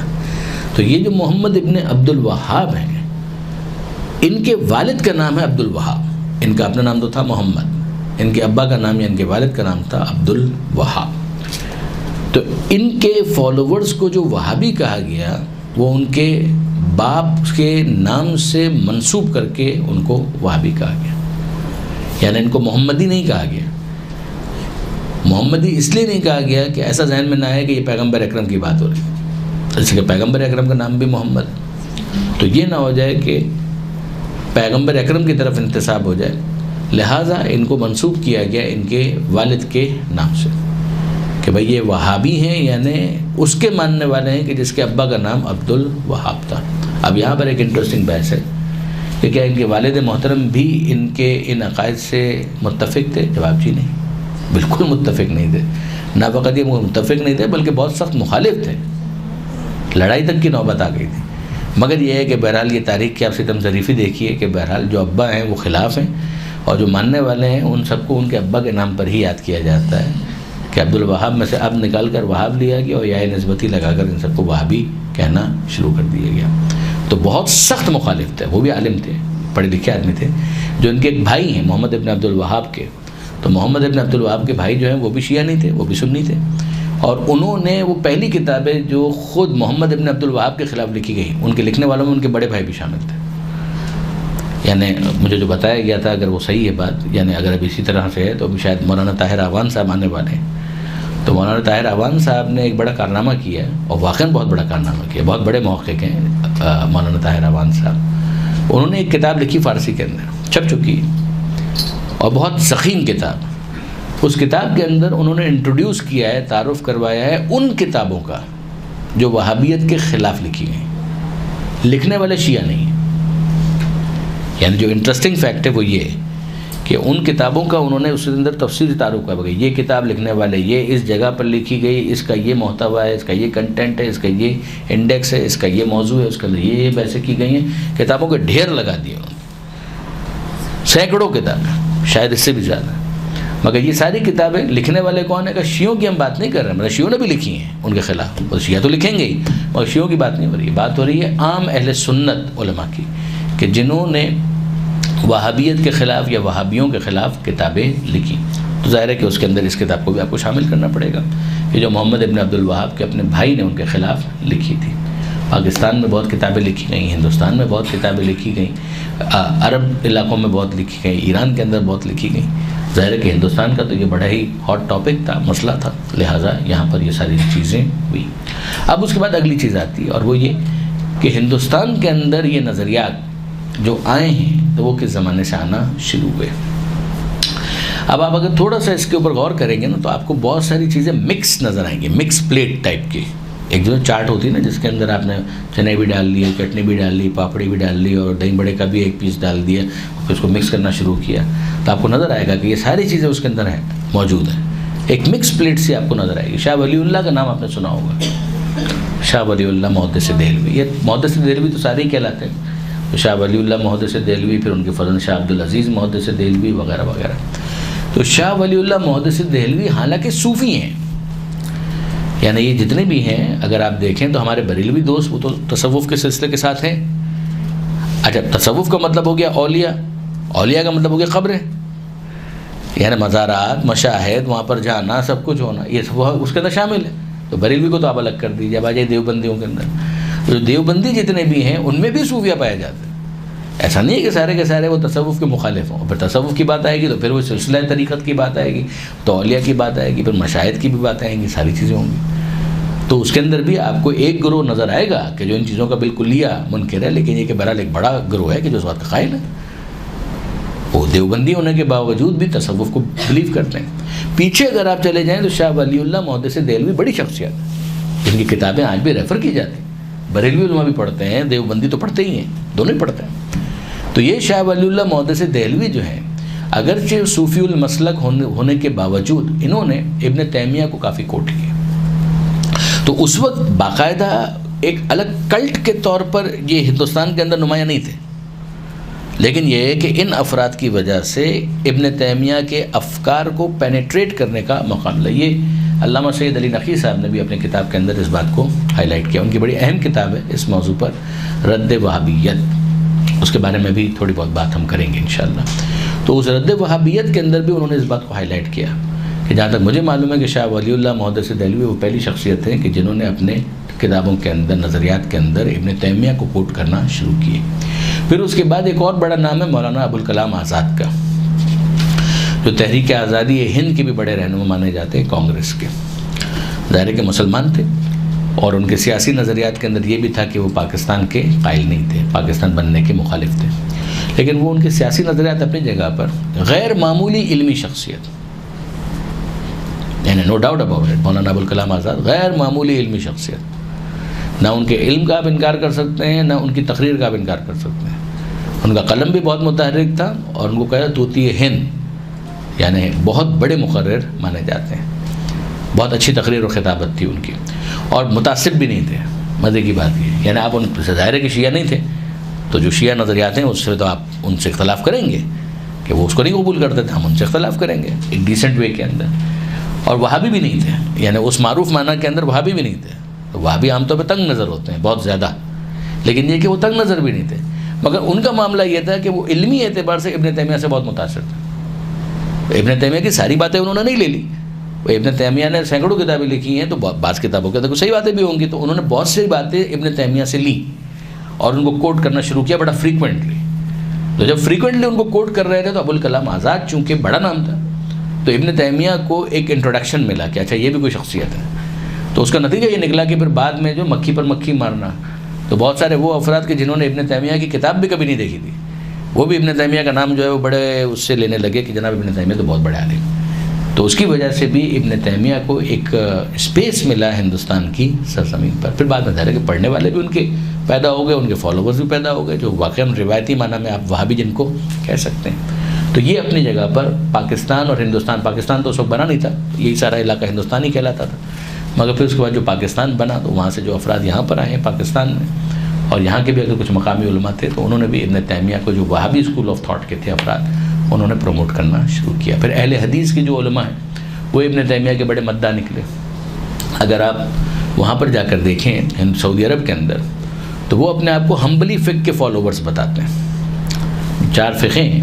تو یہ جو محمد ابن عبد الوہاب ہیں ان کے والد کا نام ہے عبد الوہاب. ان کا اپنا نام تو تھا محمد، ان کے ابا کا نام یا ان کے والد کا نام تھا عبد الوہاب. تو ان کے فالوورز کو جو وہابی کہا گیا وہ ان کے باپ کے نام سے منسوب کر کے ان کو وہابی کہا گیا. یعنی ان کو محمدی نہیں کہا گیا. محمدی اس لیے نہیں کہا گیا کہ ایسا ذہن میں نہ آئے کہ یہ پیغمبر اکرم کی بات ہو رہی ہے، جیسے کہ پیغمبر اکرم کا نام بھی محمد، تو یہ نہ ہو جائے کہ پیغمبر اکرم کی طرف انتساب ہو جائے. لہٰذا ان کو منسوب کیا گیا ان کے والد کے نام سے کہ بھئی یہ وہابی ہیں، یعنی اس کے ماننے والے ہیں کہ جس کے ابا کا نام عبد الوہاب تھا. اب یہاں پر ایک انٹرسٹنگ بحث ہے کہ کیا ان کے والد محترم بھی ان عقائد سے متفق تھے؟ جواب جی نہیں، بالکل متفق نہیں تھے. نہ فقط یہ متفق نہیں تھے بلکہ بہت سخت مخالف تھے، لڑائی تک کی نوبت آ گئی تھی. مگر یہ ہے کہ بہرحال یہ تاریخ کی آپ ستم ظریفی دیکھیے کہ بہرحال جو ابا ہیں وہ خلاف ہیں اور جو ماننے والے ہیں ان سب کو ان کے ابا کے نام پر ہی یاد کیا جاتا ہے کہ عبد الوہاب میں سے اب نکال کر وہاب لیا گیا اور یا نسبتی لگا کر ان سب کو وہابی کہنا شروع کر دیا گیا. تو بہت سخت مخالف تھے. وہ بھی عالم تھے، پڑھے لکھے آدمی تھے. جو ان کے ایک بھائی ہیں محمد ابن عبد الوہاب کے، تو محمد ابن عبد الوہاب کے بھائی جو ہیں وہ بھی شیعہ نہیں تھے، وہ بھی سنی تھے. اور انہوں نے وہ پہلی کتابیں جو خود محمد ابن عبد الوہاب کے خلاف لکھی گئی، ان کے لکھنے والوں میں ان کے بڑے بھائی بھی شامل تھے. یعنی مجھے جو بتایا گیا تھا اگر وہ صحیح ہے بات، یعنی اگر اب اسی طرح سے ہے تو ابھی شاید مولانا طاہر اعوان صاحب آنے والے ہیں. تو مولانا طاہر اعوان صاحب نے ایک بڑا کارنامہ کیا ہے اور واقعاً بہت بڑا کارنامہ کیا، بہت بڑے محقق ہیں مولانا طاہر اعوان صاحب. انہوں نے ایک کتاب لکھی فارسی کے اندر، چھپ چکی اور بہت ضخیم کتاب. اس کتاب کے اندر انہوں نے انٹروڈیوس کیا ہے، تعارف کروایا ہے ان کتابوں کا جو وہابیت کے خلاف لکھی گئی، لکھنے والے شیعہ نہیں ہیں۔ یعنی جو انٹرسٹنگ فیکٹ ہے وہ یہ ہے کہ ان کتابوں کا انہوں نے اس کے اندر تفصیلی تعارف کر گئی، یہ کتاب لکھنے والے یہ اس جگہ پر لکھی گئی، اس کا یہ محتویٰ ہے، اس کا یہ کنٹینٹ ہے، اس کا یہ انڈیکس ہے، اس کا یہ موضوع ہے، اس کا یہ ویسے کی گئی ہیں۔ کتابوں کے ڈھیر لگا دیے انہوں نے، سینکڑوں کتابیں، شاید اس سے بھی زیادہ۔ مگر یہ ساری کتابیں لکھنے والے کون ہیں؟ کہ شیعوں کی ہم بات نہیں کر رہے ہیں، مطلب شیعوں نے بھی لکھی ہیں ان کے خلاف، وہ شیعہ تو لکھیں گے ہی، مگر شیعوں کی بات نہیں ہو رہی ہے، بات ہو رہی ہے عام اہل سنت علماء کی، کہ جنہوں نے وہابیت کے خلاف یا وہابیوں کے خلاف کتابیں لکھی۔ تو ظاہر ہے کہ اس کے اندر اس کتاب کو بھی آپ کو شامل کرنا پڑے گا، کہ جو محمد ابن عبد الوہاب کے اپنے بھائی نے ان کے خلاف لکھی تھی۔ پاکستان میں بہت کتابیں لکھی گئی، ہندوستان میں بہت کتابیں لکھی گئیں، عرب علاقوں میں بہت لکھی گئیں، ایران کے اندر بہت لکھی گئیں۔ ظاہر ہے کہ ہندوستان کا تو یہ بڑا ہی ہاٹ ٹاپک تھا، مسئلہ تھا، لہٰذا یہاں پر یہ ساری چیزیں ہوئی۔ اب اس کے بعد اگلی چیز آتی ہے، اور وہ یہ کہ ہندوستان کے اندر یہ نظریات جو آئے ہیں تو وہ کس زمانے سے آنا شروع ہوئے۔ اب آپ اگر تھوڑا سا اس کے اوپر غور کریں گے نا تو آپ کو بہت ساری چیزیں مکس نظر آئیں گی، مکس پلیٹ ٹائپ کی۔ ایک جو چارٹ ہوتی ہے نا جس کے اندر آپ نے چنے بھی ڈال لیے، چٹنی بھی ڈال لی، پاپڑی بھی ڈال لی، اور دہی بڑے کا بھی ایک پیس ڈال دیا، پھر اس کو مکس کرنا شروع کیا، تو آپ کو نظر آئے گا کہ یہ ساری چیزیں اس کے اندر ہیں، موجود ہیں۔ ایک مکس پلیٹ سے آپ کو نظر آئے گی۔ شاہ ولی اللہ کا نام آپ نے سنا ہوگا، شاہ ولی اللہ محدث دہلوی۔ یہ محدث دہلوی تو سارے ہی کہلاتے ہیں، تو شاہ ولی اللہ محدث دہلوی، پھر ان کے فرزند شاہ عبدالعزیز محدث دہلوی وغیرہ وغیرہ۔ تو شاہ ولی اللہ محدث دہلوی حالانکہ صوفی ہیں، یعنی یہ جتنے بھی ہیں اگر آپ دیکھیں تو ہمارے بریلوی دوست وہ تو تصوف کے سلسلے کے ساتھ ہیں۔ اچھا، تصوف کا مطلب ہو گیا اولیاء، اولیاء کا مطلب ہو گیا قبریں، یعنی مزارات، مشاہد، وہاں پر جانا، سب کچھ ہونا، یہ سب اس کے اندر شامل ہے۔ تو بریلوی کو تو آپ الگ کر دیجیے، اب آ جائے دیوبندیوں کے اندر، جو دیوبندی جتنے بھی ہیں ان میں بھی صوفیہ پائے جاتے ہیں۔ ایسا نہیں ہے کہ سارے کے سارے وہ تصوف کے مخالف ہوں، پھر تصوف کی بات آئے گی تو پھر وہ سلسلہ طریقت کی بات آئے گی، تو اولیاء کی بات آئے گی، پھر مشاہد کی بھی بات آئیں گی، ساری چیزیں ہوں گی۔ تو اس کے اندر بھی آپ کو ایک گروہ نظر آئے گا کہ جو ان چیزوں کا بالکل لیا منکر ہے، لیکن یہ کہ بہرحال ایک بڑا گروہ ہے کہ جو اس بات کا قائل ہے، وہ دیوبندی ہونے کے باوجود بھی تصوف کو بلیو کرتے ہیں۔ پیچھے اگر آپ چلے جائیں تو شاہ ولی اللہ محدث دہلوی بڑی شخصیت ہے، جن کی کتابیں آج بھی ریفر کی جاتی ہیں، بریلوی علماء بھی پڑھتے ہیں، دیوبندی تو پڑھتے ہی ہیں، دونوں ہی پڑھتے ہیں۔ تو یہ شاہ ولی اللہ محدث دہلوی جو ہیں، اگرچہ صوفی المسلک ہونے کے باوجود انہوں نے ابن تیمیہ کو کافی کوٹ کیا۔ تو اس وقت باقاعدہ ایک الگ کلٹ کے طور پر یہ ہندوستان کے اندر نمایاں نہیں تھے، لیکن یہ ہے کہ ان افراد کی وجہ سے ابن تیمیہ کے افکار کو پینیٹریٹ کرنے کا موقع ملا۔ یہ علامہ سید علی نقی صاحب نے بھی اپنی کتاب کے اندر اس بات کو ہائی لائٹ کیا، ان کی بڑی اہم کتاب ہے اس موضوع پر، رد وہابیت، اس کے بارے میں بھی تھوڑی بہت بات ہم کریں گے انشاءاللہ۔ تو اس رد وہابیت کے اندر بھی انہوں نے اس بات کو ہائی لائٹ کیا کہ جہاں تک مجھے معلوم ہے کہ شاہ ولی اللہ محدث دہلوی وہ پہلی شخصیت ہیں کہ جنہوں نے اپنے کتابوں کے اندر، نظریات کے اندر ابن تیمیہ کو کوٹ کرنا شروع کیے۔ پھر اس کے بعد ایک اور بڑا نام ہے مولانا ابوالکلام آزاد کا، جو تحریک آزادی ہند کے بھی بڑے رہنما مانے جاتے ہیں، کانگریس کے، ظاہر ہے کہ مسلمان تھے، اور ان کے سیاسی نظریات کے اندر یہ بھی تھا کہ وہ پاکستان کے قائل نہیں تھے، پاکستان بننے کے مخالف تھے، لیکن وہ ان کے سیاسی نظریات اپنی جگہ پر غیر معمولی علمی شخصیت، یعنی no doubt about it, Maulana Abul Kalam Azad غیر معمولی علمی شخصیت، نہ ان کے علم کا آپ انکار کر سکتے ہیں، نہ ان کی تقریر کا آپ انکار کر سکتے ہیں۔ ان کا قلم بھی بہت متحرک تھا، اور ان کو کہا طوطی ہند، یعنی بہت بڑے مقرر مانے جاتے ہیں، بہت اچھی تقریر و خطابت تھی ان کی، اور متعصب بھی نہیں تھے۔ مزے کی بات یہ، یعنی آپ ان سے ظاہر کے شیعہ نہیں تھے، تو جو شیعہ نظریات ہیں اس سے تو آپ ان سے اختلاف کریں گے کہ وہ اس کو نہیں قبول کرتے تھے، ہم ان سے اختلاف کریں گے ایک ڈیسنٹ وے کے اندر۔ اور وہابی بھی نہیں تھے، یعنی اس معروف معنی کے اندر وہابی بھی نہیں تھے۔ وہابی عام طور پہ تنگ نظر ہوتے ہیں بہت زیادہ، لیکن یہ کہ وہ تنگ نظر بھی نہیں تھے، مگر ان کا معاملہ یہ تھا کہ وہ علمی اعتبار سے ابن تیمیہ سے بہت متاثر تھے۔ ابن تیمیہ کی ساری باتیں انہوں نے نہیں لے لی، وہ ابن تیمیہ نے سینکڑوں کتابیں لکھی ہیں، تو بعض کتابوں کے اندر صحیح باتیں بھی ہوں گی، تو انہوں نے بہت سی باتیں ابن تیمیہ سے لیں اور ان کو کوٹ کرنا شروع کیا بڑا فریکوینٹلی۔ تو جب فریکوینٹلی ان کو کوٹ کر رہے تھے تو ابوالکلام آزاد چونکہ بڑا نام تھا، تو ابن تیمیہ کو ایک انٹروڈکشن ملا کہ اچھا یہ بھی کوئی شخصیت ہے۔ تو اس کا نتیجہ یہ نکلا کہ پھر بعد میں جو مکھی پر مکھی مارنا، تو بہت سارے وہ افراد کہ جنہوں نے ابن تیمیہ کی کتاب بھی کبھی نہیں دیکھی تھی، وہ بھی ابن تیمیہ کا نام جو ہے وہ بڑے اس سے لینے لگے کہ جناب ابن تیمیہ تو بہت بڑے عالم۔ تو تو اس کی وجہ سے بھی ابن تیمیہ کو ایک اسپیس ملا ہندوستان کی سرزمین پر. پھر بعد میں ظاہر ہے کہ پڑھنے والے بھی ان کے پیدا ہو گئے, ان کے فالوورز بھی پیدا ہو گئے, جو واقعاً روایتی معنی میں آپ وہابی جن کو کہہ سکتے ہیں. تو یہ اپنی جگہ پر پاکستان اور ہندوستان, پاکستان تو اس وقت بنا نہیں تھا, یہی سارا علاقہ ہندوستان ہی کہلاتا تھا, مگر پھر اس کے بعد جو پاکستان بنا تو وہاں سے جو افراد یہاں پر آئے ہیں پاکستان میں, اور یہاں کے بھی اگر کچھ مقامی علماء تھے تو انہوں نے بھی ابن تیمیہ کو, جو وہابی اسکول آف تھاٹ کے تھے افراد, انہوں نے پروموٹ کرنا شروع کیا. پھر اہل حدیث کے جو علماء ہیں وہ ابن تیمیہ کے بڑے مداح نکلے. اگر آپ وہاں پر جا کر دیکھیں سعودی عرب کے اندر, تو وہ اپنے آپ کو حنبلی فقہ کے فالوورز بتاتے ہیں. 4 فقہ ہیں,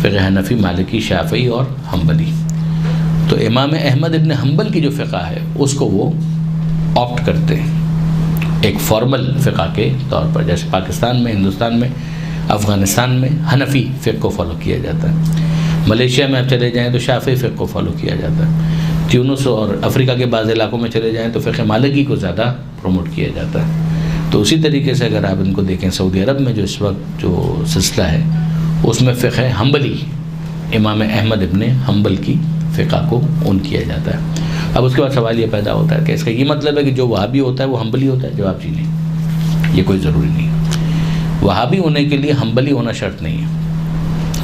فقہ حنفی, مالکی, شافعی اور حنبلی. تو امام احمد ابن حنبل کی جو فقہ ہے اس کو وہ آپٹ کرتے ہیں ایک فارمل فقہ کے طور پر. جیسے پاکستان میں, ہندوستان میں, افغانستان میں حنفی فقہ کو فالو کیا جاتا ہے. ملیشیا میں آپ چلے جائیں تو شافعی فقہ کو فالو کیا جاتا ہے. تیونس اور افریقہ کے بعض علاقوں میں چلے جائیں تو فقہ مالکی کو زیادہ پروموٹ کیا جاتا ہے. تو اسی طریقے سے اگر آپ ان کو دیکھیں سعودی عرب میں جو اس وقت جو سلسلہ ہے اس میں فقہ حنبلی, امام احمد ابن حنبل کی فقہ کو اون کیا جاتا ہے. اب اس کے بعد سوال یہ پیدا ہوتا ہے کہ اس کا یہ مطلب ہے کہ جو وہابی ہوتا ہے وہ حنبلی ہوتا ہے؟ جواب جی نہیں, یہ کوئی ضروری نہیں ہے. وہابی ہونے کے لیے حنبلی ہونا شرط نہیں ہے,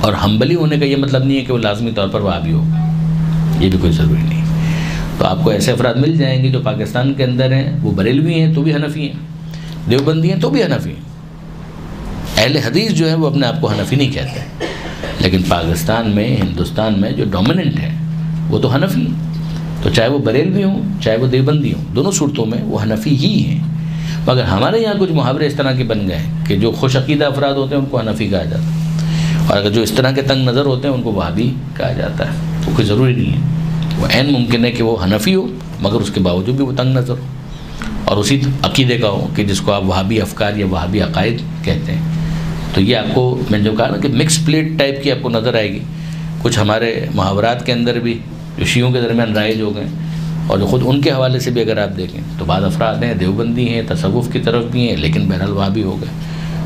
اور حنبلی ہونے کا یہ مطلب نہیں ہے کہ وہ لازمی طور پر وہابی ہو, یہ بھی کوئی ضروری نہیں. تو آپ کو ایسے افراد مل جائیں گے جو پاکستان کے اندر ہیں, وہ بریلوی ہیں تو بھی حنفی ہیں, دیوبندی ہیں تو بھی حنفی ہیں. اہل حدیث جو ہے وہ اپنے آپ کو حنفی نہیں کہتے, لیکن پاکستان میں, ہندوستان میں جو ڈومیننٹ ہے وہ تو حنفی ہیں. تو چاہے وہ بریلوی ہوں چاہے وہ دیوبندی ہوں, دونوں صورتوں میں وہ حنفی ہی ہیں. مگر ہمارے یہاں کچھ محاورے اس طرح کے بن گئے ہیں کہ جو خوش عقیدہ افراد ہوتے ہیں ان کو حنفی کہا جاتا ہے, اور اگر جو اس طرح کے تنگ نظر ہوتے ہیں ان کو وہابی کہا جاتا ہے. تو کوئی ضروری نہیں ہے, وہ عین ممکن ہے کہ وہ حنفی ہو مگر اس کے باوجود بھی وہ تنگ نظر ہو اور اسی عقیدے کا ہو کہ جس کو آپ وہابی افکار یا وہابی عقائد کہتے ہیں. تو یہ آپ کو میں نے جو کہا نا کہ مکس پلیٹ ٹائپ کی آپ کو نظر آئے گی. کچھ ہمارے محاورات کے اندر بھی جو شیعوں کے درمیان رائج ہو گئے, اور جو خود ان کے حوالے سے بھی اگر آپ دیکھیں تو بعض افراد ہیں دیوبندی ہیں, تصوف کی طرف بھی ہیں, لیکن بہرحال وہابی ہو گئے.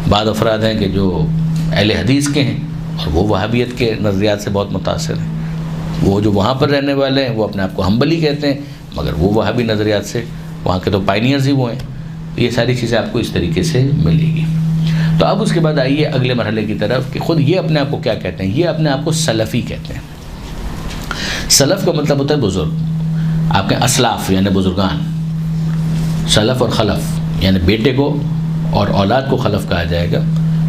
بعض افراد ہیں کہ جو اہل حدیث کے ہیں اور وہ وہابیت کے نظریات سے بہت متاثر ہیں. وہ جو وہاں پر رہنے والے ہیں وہ اپنے آپ کو حنبلی کہتے ہیں, مگر وہ وہابی نظریات سے, وہاں کے تو پائنیئرز ہی وہ ہیں. یہ ساری چیزیں آپ کو اس طریقے سے ملے گی. تو اب اس کے بعد آئیے اگلے مرحلے کی طرف کہ خود یہ اپنے آپ کو کیا کہتے ہیں. یہ اپنے آپ کو سلفی کہتے ہیں. سلف کا مطلب ہوتا ہے بزرگ. آپ کے اسلاف یعنی بزرگان, سلف اور خلف یعنی بیٹے کو اور اولاد کو خلف کہا جائے گا,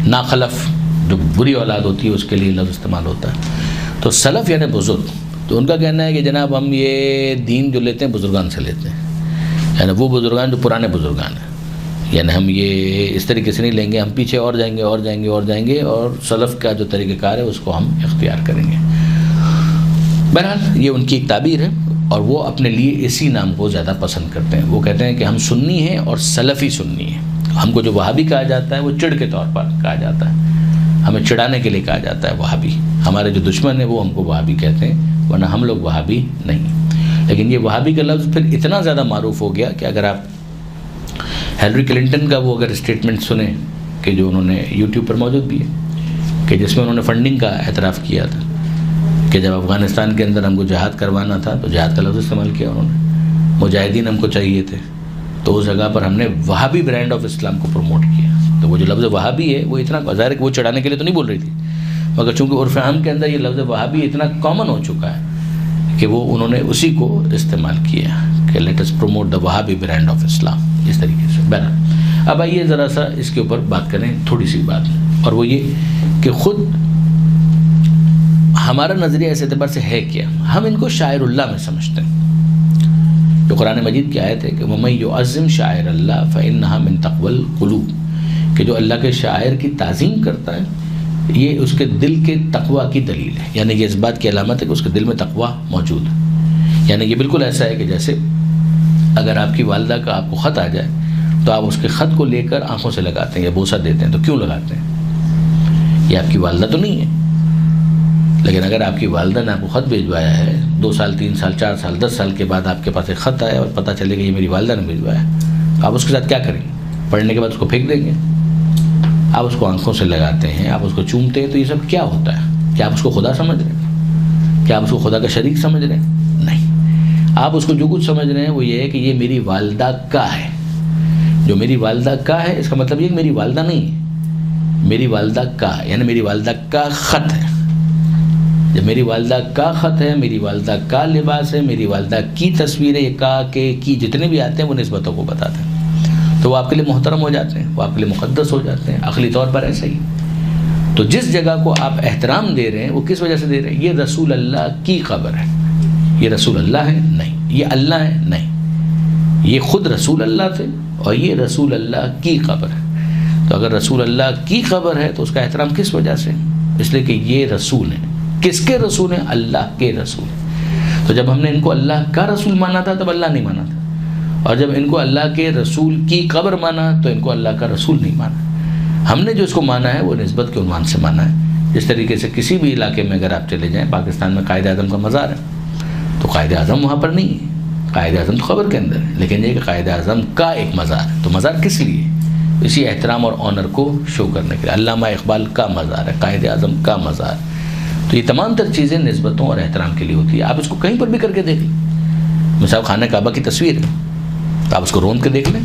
نا خلف جو بری اولاد ہوتی ہے اس کے لیے لفظ استعمال ہوتا ہے. تو سلف یعنی بزرگ. تو ان کا کہنا ہے کہ جناب ہم یہ دین جو لیتے ہیں بزرگان سے لیتے ہیں, یعنی وہ بزرگان جو پرانے بزرگان ہیں, یعنی ہم یہ اس طریقے سے نہیں لیں گے, ہم پیچھے اور جائیں گے اور جائیں گے اور جائیں گے, اور سلف کا جو طریقہ کار ہے اس کو ہم اختیار کریں گے. بہرحال یہ ان کی ایک تعبیر ہے, اور وہ اپنے لیے اسی نام کو زیادہ پسند کرتے ہیں. وہ کہتے ہیں کہ ہم سنی ہیں اور سلفی سنی ہیں. ہم کو جو وہابی کہا جاتا ہے وہ چڑ کے طور پر کہا جاتا ہے, ہمیں چڑھانے کے لیے کہا جاتا ہے وہابی. ہمارے جو دشمن ہیں وہ ہم کو وہابی کہتے ہیں, ورنہ ہم لوگ وہابی نہیں. لیکن یہ وہابی کا لفظ پھر اتنا زیادہ معروف ہو گیا کہ اگر آپ ہیلری کلنٹن کا وہ اگر اسٹیٹمنٹ سنیں کہ جو انہوں نے یوٹیوب پر موجود بھی ہے, کہ جس میں انہوں نے فنڈنگ کا اعتراف کیا تھا کہ جب افغانستان کے اندر ہم کو جہاد کروانا تھا تو جہاد کا لفظ استعمال کیا انہوں نے, مجاہدین ہم کو چاہیے تھے, تو اس جگہ پر ہم نے وہابی برانڈ آف اسلام کو پروموٹ کیا. تو وہ جو لفظ وہابی ہے وہ اتنا ظاہر ہے کہ وہ چڑھانے کے لیے تو نہیں بول رہی تھی, مگر چونکہ عرف عام کے اندر یہ لفظ وہابی اتنا کامن ہو چکا ہے کہ وہ انہوں نے اسی کو استعمال کیا کہ let us promote the Wahhabi brand of اسلام, اس طریقے سے. بہرحال اب آئیے ذرا سا اس کے اوپر بات کریں, تھوڑی سی بات, اور وہ یہ کہ خود ہمارا نظریہ اس اعتبار سے ہے کیا. ہم ان کو شاعر اللہ میں سمجھتے ہیں. جو قرآن مجید کی آیت ہے کہ وَمَن يُعَظِّمْ شَعَائِرَ اللَّهِ فَإِنَّهَا مِن تَقْوَى الْقُلُوبِ, کہ جو اللہ کے شاعر کی تعظیم کرتا ہے یہ اس کے دل کے تقوی کی دلیل ہے, یعنی یہ اس بات کی علامت ہے کہ اس کے دل میں تقوی موجود ہے. یعنی یہ بالکل ایسا ہے کہ جیسے اگر آپ کی والدہ کا آپ کو خط آ جائے تو آپ اس کے خط کو لے کر آنکھوں سے لگاتے ہیں یا بوسہ دیتے ہیں. تو کیوں لگاتے ہیں؟ یہ آپ کی والدہ تو نہیں ہے, لیکن اگر آپ کی والدہ نے آپ کو خط بھیجوایا ہے 2 سال 3 سال 4 سال 10 سال کے بعد آپ کے پاس ایک خط آیا اور پتہ چلے کہ یہ میری والدہ نے بھیجوایا ہے, آپ اس کے ساتھ کیا کریں گے؟ پڑھنے کے بعد اس کو پھینک دیں گے؟ آپ اس کو آنکھوں سے لگاتے ہیں, آپ اس کو چومتے ہیں. تو یہ سب کیا ہوتا ہے؟ کیا آپ اس کو خدا سمجھ رہے ہیں؟ کیا آپ اس کو خدا کا شریک سمجھ رہے ہیں؟ آپ اس کو جو کچھ سمجھ رہے ہیں وہ یہ ہے کہ یہ میری والدہ کا ہے. جو میری والدہ کا ہے اس کا مطلب یہ کہ میری والدہ نہیں ہے، میری والدہ کا ہے، یعنی میری والدہ کا خط ہے. جب میری والدہ کا خط ہے، میری والدہ کا لباس ہے، میری والدہ کی تصویر ہے، یہ کا کے کی جتنے بھی آتے ہیں وہ نسبتوں کو بتاتے ہیں، تو وہ آپ کے لیے محترم ہو جاتے ہیں، وہ آپ کے لیے مقدس ہو جاتے ہیں. عقلی طور پر ایسا ہی. تو جس جگہ کو آپ احترام دے رہے ہیں وہ کس وجہ سے دے رہے ہیں؟ یہ رسول اللہ کی قبر ہے. یہ رسول اللہ ہے؟ نہیں. یہ اللہ ہے؟ نہیں. یہ خود رسول اللہ تھے اور یہ رسول اللہ کی قبر ہے. تو اگر رسول اللہ کی قبر ہے تو اس کا احترام کس وجہ سے؟ اس لیے کہ یہ رسول ہیں. کس کے رسول ہیں؟ اللہ کے رسول. تو جب ہم نے ان کو اللہ کا رسول مانا تھا تب اللہ نہیں مانا تھا، اور جب ان کو اللہ کے رسول کی قبر مانا تو ان کو اللہ کا رسول نہیں مانا. ہم نے جو اس کو مانا ہے وہ نسبت کے عنوان سے مانا ہے. جس طریقے سے کسی بھی علاقے میں اگر آپ چلے جائیں، پاکستان میں قائد اعظم کا مزار ہے، تو قائد اعظم وہاں پر نہیں ہے، قائد اعظم تو قبر کے اندر ہے، لیکن یہ کہ قائد اعظم کا ایک مزار ہے. تو مزار کس لیے؟ اسی احترام اور آنر کو شو کرنے کے لیے. علامہ اقبال کا مزار ہے، قائد اعظم کا مزار. تو یہ تمام تر چیزیں نسبتوں اور احترام کے لیے ہوتی ہے. آپ اس کو کہیں پر بھی کر کے دیکھ لیں. مثال خانہ کعبہ کی تصویر ہے، تو آپ اس کو روند کے دیکھ لیں.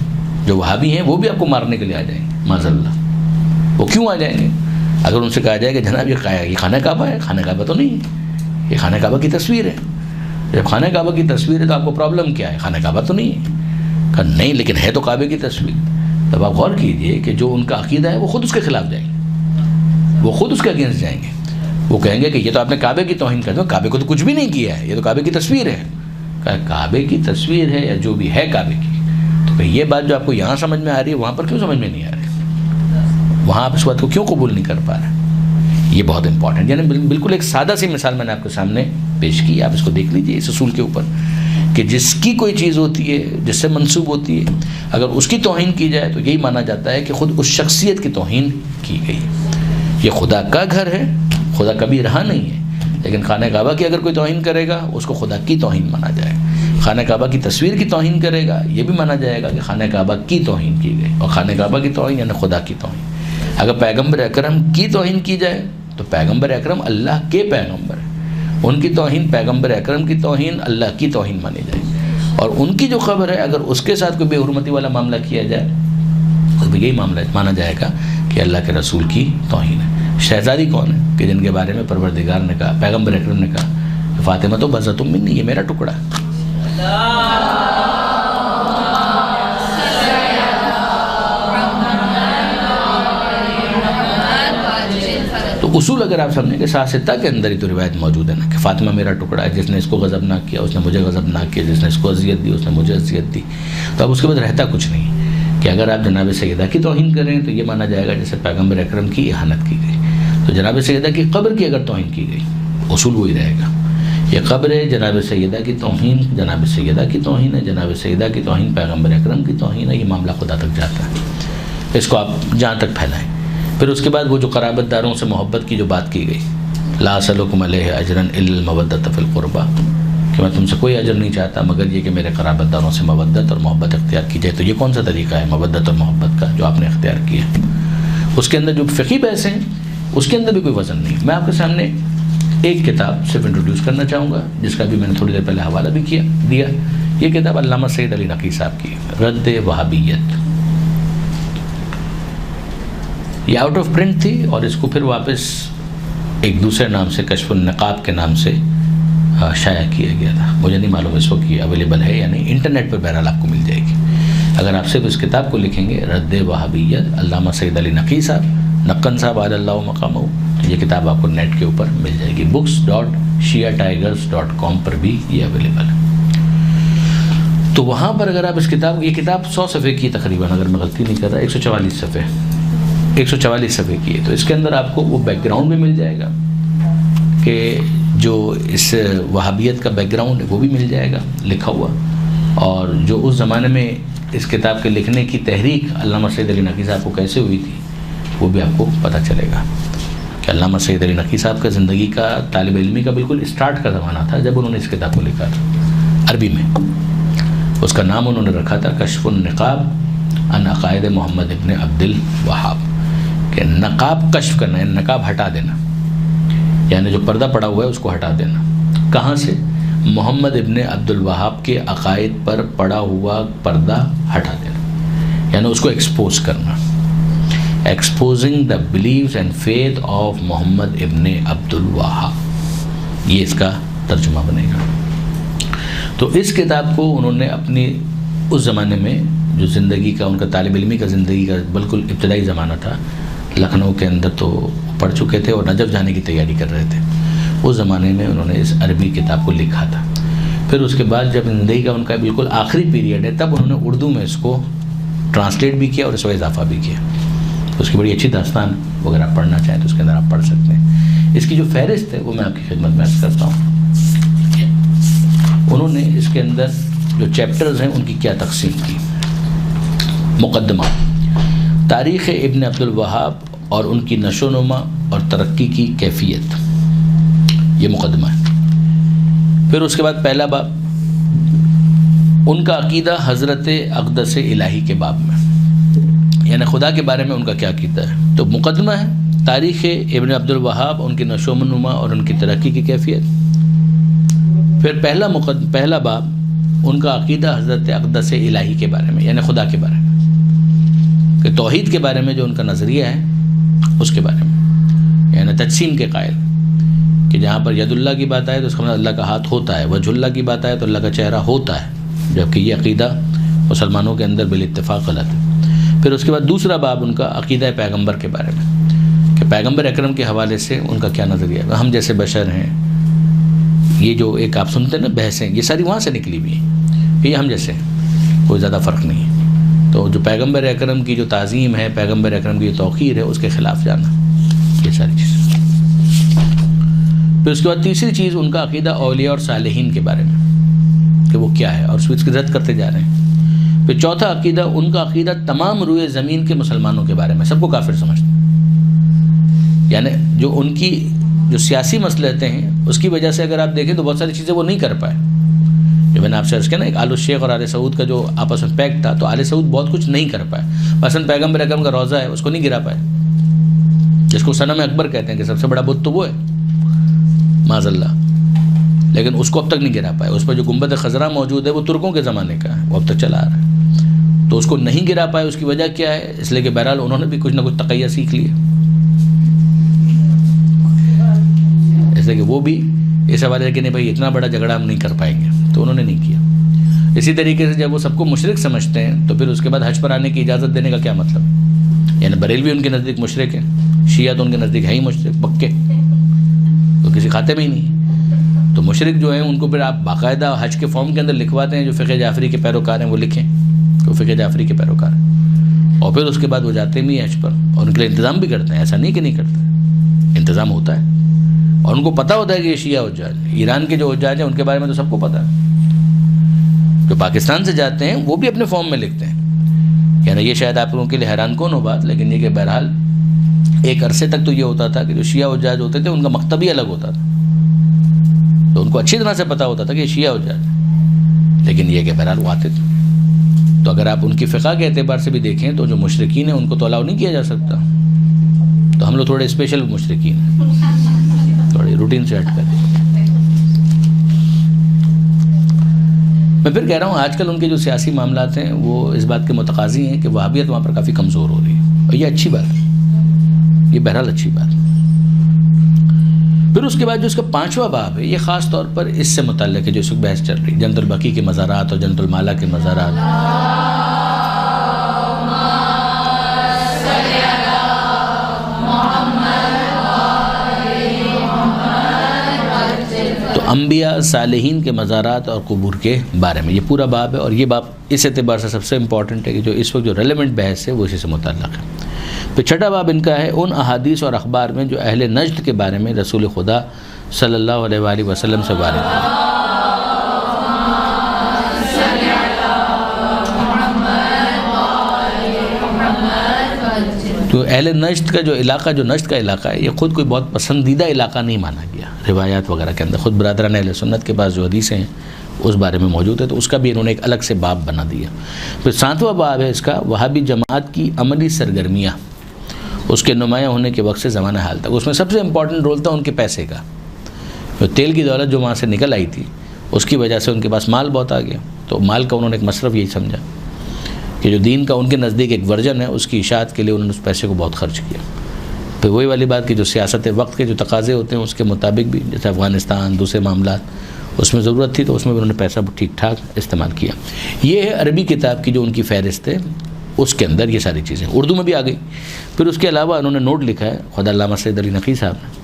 جو وہابی ہیں وہ بھی آپ کو مارنے کے لیے آ جائیں گے، معاذ اللہ. وہ کیوں آ جائیں گے؟ اگر ان سے کہا جائے کہ جناب یہ خانہ کعبہ ہے، خانہ کعبہ تو نہیں ہے، یہ خانہ کعبہ کی تصویر ہے. جب خانہ کعبہ کی تصویر ہے تو آپ کو پرابلم کیا ہے؟ خانہ کعبہ تو نہیں ہے. کہا نہیں، لیکن ہے تو کعبے کی تصویر. تب آپ غور کیجئے کہ جو ان کا عقیدہ ہے وہ خود اس کے خلاف جائیں گے، وہ خود اس کے اگینسٹ جائیں گے. وہ کہیں گے کہ یہ تو آپ نے کعبے کی توہین کر دی. کعبے کو تو کچھ بھی نہیں کیا ہے، یہ تو کعبے کی تصویر ہے. کہا کعبے کی تصویر ہے یا جو بھی ہے کعبے کی. تو یہ بات جو آپ کو یہاں سمجھ میں آ رہی ہے وہاں پر کیوں سمجھ میں نہیں آ رہی؟ وہاں آپ اس بات کو کیوں قبول نہیں کر پا رہے؟ یہ بہت امپورٹنٹ. یعنی بالکل ایک سادہ سی مثال میں نے آپ کے سامنے پیش کی. آپ اس کو دیکھ لیجئے اس اصول کے اوپر کہ جس کی کوئی چیز ہوتی ہے، جس سے منسوب ہوتی ہے، اگر اس کی توہین کی جائے تو یہی مانا جاتا ہے کہ خود اس شخصیت کی توہین کی گئی. یہ خدا کا گھر ہے، خدا کبھی رہا نہیں ہے، لیکن خانہ کعبہ کی اگر کوئی توہین کرے گا اس کو خدا کی توہین مانا جائے گا. خانہ کعبہ کی تصویر کی توہین کرے گا یہ بھی مانا جائے گا کہ خانہ کعبہ کی توہین کی گئی. اور خانہ کعبہ کی توہین یعنی خدا کی توہین. اگر پیغمبر اکرم کی توہین کی جائے تو پیغمبر اکرم اللہ کے پیغمبر ہیں، ان کی توہین پیغمبر اکرم کی توہین اللہ کی توہین مانی جائے. اور ان کی جو خبر ہے اگر اس کے ساتھ کوئی بے حرمتی والا معاملہ کیا جائے تو بھی یہی معاملہ مانا جائے گا کہ اللہ کے رسول کی توہین ہے. شہزادی کون ہے کہ جن کے بارے میں پروردگار نے کہا، پیغمبر اکرم نے کہا کہ فاطمہ تو بضعۃ منی، یہ میرا ٹکڑا ہے. تو اصول اگر آپ سمجھیں کہ ساستہ کے اندر ہی تو روایت موجود ہے نا کہ فاطمہ میرا ٹکڑا ہے، جس نے اس کو غضبناک کیا اس نے مجھے غضبناک کیا، جس نے اس کو اذیت دی اس نے مجھے اذیت دی. تو اب اس کے بعد رہتا کچھ نہیں کہ اگر آپ جناب سیدہ کی توہین کریں تو یہ مانا جائے گا جیسے پیغمبر اکرم کی اہانت کی گئی. تو جناب سیدہ کی قبر کی اگر توہین کی گئی اصول وہی رہے گا. یہ قبر ہے، جناب سیدہ کی توہین جناب سیدہ کی توہین ہے، جناب سیدہ کی توہین پیغمبر اکرم کی توہین ہے. یہ معاملہ خدا تک جاتا ہے، اس کو آپ جہاں تک پھیلائیں. پھر اس کے بعد وہ جو قرابت داروں سے محبت کی جو بات کی گئی، لا اسألکم علیہ اجرا الا المودۃ فی القربى، کہ میں تم سے کوئی اجر نہیں چاہتا مگر یہ کہ میرے قرابت داروں سے مودت اور محبت اختیار کی جائے. تو یہ کون سا طریقہ ہے مودت اور محبت کا جو آپ نے اختیار کیا؟ اس کے اندر جو فقہی بحث ہیں اس کے اندر بھی کوئی وزن نہیں. میں آپ کے سامنے ایک کتاب صرف انٹروڈیوس کرنا چاہوں گا جس کا بھی میں نے تھوڑی دیر پہلے حوالہ بھی دیا. یہ کتاب علامہ سید علی نقی صاحب کی، رد وہابیت. یہ آؤٹ آف پرنٹ تھی اور اس کو پھر واپس ایک دوسرے نام سے کشف النقاب کے نام سے شائع کیا گیا تھا. مجھے نہیں معلوم اس وقت یہ اویلیبل ہے یا نہیں، انٹرنیٹ پر بہرحال آپ کو مل جائے گی. اگر آپ صرف اس کتاب کو لکھیں گے رد وہابیت علامہ سید علی نقی صاحب، نقن صاحب علی اللہ مقامہ، یہ کتاب آپ کو نیٹ کے اوپر مل جائے گی. books.shiatigers.com پر بھی یہ اویلیبل ہے. تو وہاں پر اگر آپ اس کتاب، یہ کتاب 100 صفحے کی تقریباً اگر میں غلطی نہیں کر رہا، 144 صفحے کی ہے. تو اس کے اندر آپ کو وہ بیک گراؤنڈ بھی مل جائے گا کہ جو اس وہابیت کا بیک گراؤنڈ ہے وہ بھی مل جائے گا لکھا ہوا، اور جو اس زمانے میں اس کتاب کے لکھنے کی تحریک علامہ سید علی نقی صاحب کو کیسے ہوئی تھی وہ بھی آپ کو پتہ چلے گا. کہ علامہ سید علی نقی صاحب کا زندگی کا طالب علمی کا بالکل اسٹارٹ کا زمانہ تھا جب انہوں نے اس کتاب کو لکھا تھا عربی میں. اس کا نام انہوں نے رکھا تھا کشف النقاب عن عقائد محمد ابن عبد الوہاب، کہ نقاب کشف کرنا یعنی نقاب ہٹا دینا، یعنی جو پردہ پڑا ہوا ہے اس کو ہٹا دینا. کہاں سے؟ محمد ابن عبد الوہاب کے عقائد پر پڑا ہوا پردہ ہٹا دینا، یعنی اس کو ایکسپوز کرنا، exposing the beliefs and faith of Muhammad ibn Abd الوہاب، یہ اس کا ترجمہ بنے گا۔ تو اس کتاب کو انہوں نے اپنی اس زمانے میں جو زندگی کا ان کا طالب علمی کا زندگی کا بالکل ابتدائی زمانہ تھا، لکھنؤ کے اندر تو پڑھ چکے تھے اور نجف جانے کی تیاری کر رہے تھے، اس زمانے میں انہوں نے اس عربی کتاب کو لکھا تھا۔ پھر اس کے بعد جب زندگی کا ان کا بالکل آخری پیریڈ ہے، تب انہوں نے اردو میں اس کو ٹرانسلیٹ بھی کیا اور اس کو اضافہ بھی کیا۔ اس کی بڑی اچھی داستان وغیرہ آپ پڑھنا چاہیں تو اس کے اندر آپ پڑھ سکتے ہیں۔ اس کی جو فہرست ہے وہ میں آپ کی خدمت میں عرض کرتا ہوں۔ انہوں نے اس کے اندر جو چیپٹرز ہیں ان کی کیا تقسیم کی۔ مقدمہ، تاریخ ابن عبد الوہاب اور ان کی نشو و نما اور ترقی کی کیفیت، یہ مقدمہ ہے۔ پھر اس کے بعد پہلا باب، ان کا عقیدہ حضرت اقدس الہی کے باب میں، یعنی خدا کے بارے میں ان کا کیا عقیدہ ہے۔ تو مقدمہ ہے تاریخ ابن عبد الوہاب، ان کی نشو و نما اور ان کی ترقی کی کیفیت۔ پھر پہلا باب، ان کا عقیدہ حضرت اقدس الہی کے بارے میں، یعنی خدا کے بارے میں، کہ توحید کے بارے میں جو ان کا نظریہ ہے اس کے بارے میں، یعنی تجسیم کے قائل، کہ جہاں پر ید اللہ کی بات آئے تو اس کا مطلب اللہ کا ہاتھ ہوتا ہے، وجہ اللہ کی بات آئے تو اللہ کا چہرہ ہوتا ہے، جبکہ یہ عقیدہ مسلمانوں کے اندر بالاتفاق غلط ہے۔ پھر اس کے بعد دوسرا باب ان کا عقیدہ پیغمبر کے بارے میں، کہ پیغمبر اکرم کے حوالے سے ان کا کیا نظریہ ہے۔ ہم جیسے بشر ہیں، یہ جو ایک آپ سنتے ہیں نا بحثیں، یہ ساری وہاں سے نکلی ہوئی ہیں، یہ ہم جیسے کوئی زیادہ فرق نہیں ہے۔ تو جو پیغمبر اکرم کی جو تعظیم ہے، پیغمبر اکرم کی جو توقیر ہے، اس کے خلاف جانا، یہ ساری چیزیں۔ پھر اس کے بعد تیسری چیز ان کا عقیدہ اولیاء اور صالحین کے بارے میں، کہ وہ کیا ہے، اور اس کی رد کرتے جا رہے ہیں۔ پھر چوتھا عقیدہ، ان کا عقیدہ تمام روئے زمین کے مسلمانوں کے بارے میں، سب کو کافر سمجھتے ہیں، یعنی جو ان کی جو سیاسی مسئلے ہیں اس کی وجہ سے اگر آپ دیکھیں تو بہت ساری چیزیں وہ نہیں کر پائے۔ جو میں نے آپ سے عرض کیا نا، ایک آل الشیخ اور آل سعود کا جو آپس میں پیکٹ تھا، تو آل سعود بہت کچھ نہیں کر پائے۔ مثلا پیغمبر اکرم کا روضہ ہے، اس کو نہیں گرا پائے، جس کو صنم اکبر کہتے ہیں کہ سب سے بڑا بت تو وہ ہے معاذ اللہ، لیکن اس کو اب تک نہیں گرا پائے۔ اس پر جو گنبد خضرا موجود ہے وہ ترکوں کے زمانے کا ہے، وہ اب تک چلا آ رہا ہے، تو اس کو نہیں گرا پائے۔ اس کی وجہ کیا ہے؟ اس لیے کہ بہرحال انہوں نے بھی کچھ نہ کچھ تقیہ سیکھ لیا، اس لیے کہ وہ بھی اس حوالے سے کہ نہیں بھائی اتنا بڑا جھگڑا ہم نہیں کر پائیں گے، تو انہوں نے نہیں کیا۔ اسی طریقے سے جب وہ سب کو مشرک سمجھتے ہیں تو پھر اس کے بعد حج پر آنے کی اجازت دینے کا کیا مطلب؟ یعنی بریلوی ان کے نزدیک مشرک ہیں، شیعہ تو ان کے نزدیک ہے ہی مشرک پکے، تو کسی کھاتے میں ہی نہیں۔ تو مشرک جو ہیں ان کو پھر آپ باقاعدہ حج کے فارم کے اندر لکھواتے ہیں، جو فقہ جعفری کے پیروکار ہیں وہ لکھیں تو فقہ جعفری کے پیروکار ہیں، اور پھر اس کے بعد وہ جاتے بھی ہیں حج پر، اور ان کے لیے انتظام بھی کرتے ہیں، ایسا نہیں کہ نہیں کرتے، انتظام ہوتا ہے، اور ان کو پتہ ہوتا ہے کہ یہ شیعہ حجاج، ایران کے جو حجاج ہیں ان کے بارے میں تو سب کو پتہ ہے۔ جو پاکستان سے جاتے ہیں وہ بھی اپنے فارم میں لکھتے ہیں، یعنی یہ شاید آپ لوگوں کے لیے حیران کون ہو بات، لیکن یہ کہ بہرحال ایک عرصے تک تو یہ ہوتا تھا کہ جو شیعہ حجاج ہوتے تھے ان کا مکتب ہی الگ ہوتا تھا، تو ان کو اچھی طرح سے پتہ ہوتا تھا کہ یہ شیعہ حجاج ہے، لیکن یہ کہ بہرحال وہ آتے تھے۔ تو اگر آپ ان کی فقہ کے اعتبار سے بھی دیکھیں تو جو مشرکین ہیں ان کو تو الاؤ نہیں کیا جا سکتا، تو ہم لوگ تھوڑے اسپیشل مشرکین ہیں، تھوڑی روٹین سے ہٹ کر۔ میں پھر کہہ رہا ہوں آج کل ان کے جو سیاسی معاملات ہیں وہ اس بات کے متقاضی ہیں کہ وہابیت وہاں پر کافی کمزور ہو رہی ہے، اور یہ اچھی بات ہے، یہ بہرحال اچھی بات ہے۔ پھر اس کے بعد جو اس کا 5واں باب ہے یہ خاص طور پر اس سے متعلق ہے جو اس وقت بحث چل رہی ہے، جنت البقیع کے مزارات اور جنت المالا کے مزارات۔ تو انبیاء صالحین کے مزارات اور قبور کے بارے میں یہ پورا باب ہے، اور یہ باب اس اعتبار سے سب سے امپورٹنٹ ہے کہ جو اس وقت جو ریلیونٹ بحث ہے وہ اسی سے متعلق ہے۔ پھر 6واں باب ان کا ہے ان احادیث اور اخبار میں جو اہل نجد کے بارے میں رسول خدا صلی اللہ علیہ وآلہ وسلم سے وارد ہے۔ تو اہل نجد کا جو علاقہ، جو نجد کا علاقہ ہے، یہ خود کوئی بہت پسندیدہ علاقہ نہیں مانا گیا روایات وغیرہ کے اندر، خود برادران اہل سنت کے پاس جو حدیثیں ہیں اس بارے میں موجود ہے، تو اس کا بھی انہوں نے ایک الگ سے باب بنا دیا۔ پھر 7واں باب ہے اس کا وہابی جماعت کی عملی سرگرمیاں اس کے نمایاں ہونے کے وقت سے زمانہ حال تک۔ اس میں سب سے امپورٹنٹ رول تھا ان کے پیسے کا، جو تیل کی دولت جو وہاں سے نکل آئی تھی اس کی وجہ سے ان کے پاس مال بہت آ گیا، تو مال کا انہوں نے ایک مصرف یہی سمجھا کہ جو دین کا ان کے نزدیک ایک ورژن ہے، اس کی اشاعت کے لیے انہوں نے اس پیسے کو بہت خرچ کیا۔ پھر وہی والی بات کہ جو سیاست وقت کے جو تقاضے ہوتے ہیں اس کے مطابق بھی، جیسے افغانستان دوسرے معاملات، اس میں ضرورت تھی تو اس میں بھی انہوں نے پیسہ ٹھیک ٹھاک استعمال کیا۔ یہ ہے عربی کتاب کی جو ان کی فہرست ہے، اس کے اندر یہ ساری چیزیں اردو میں بھی آ گئی۔ پھر اس کے علاوہ انہوں نے نوٹ لکھا ہے خدا علامہ سید علی نقی صاحب نے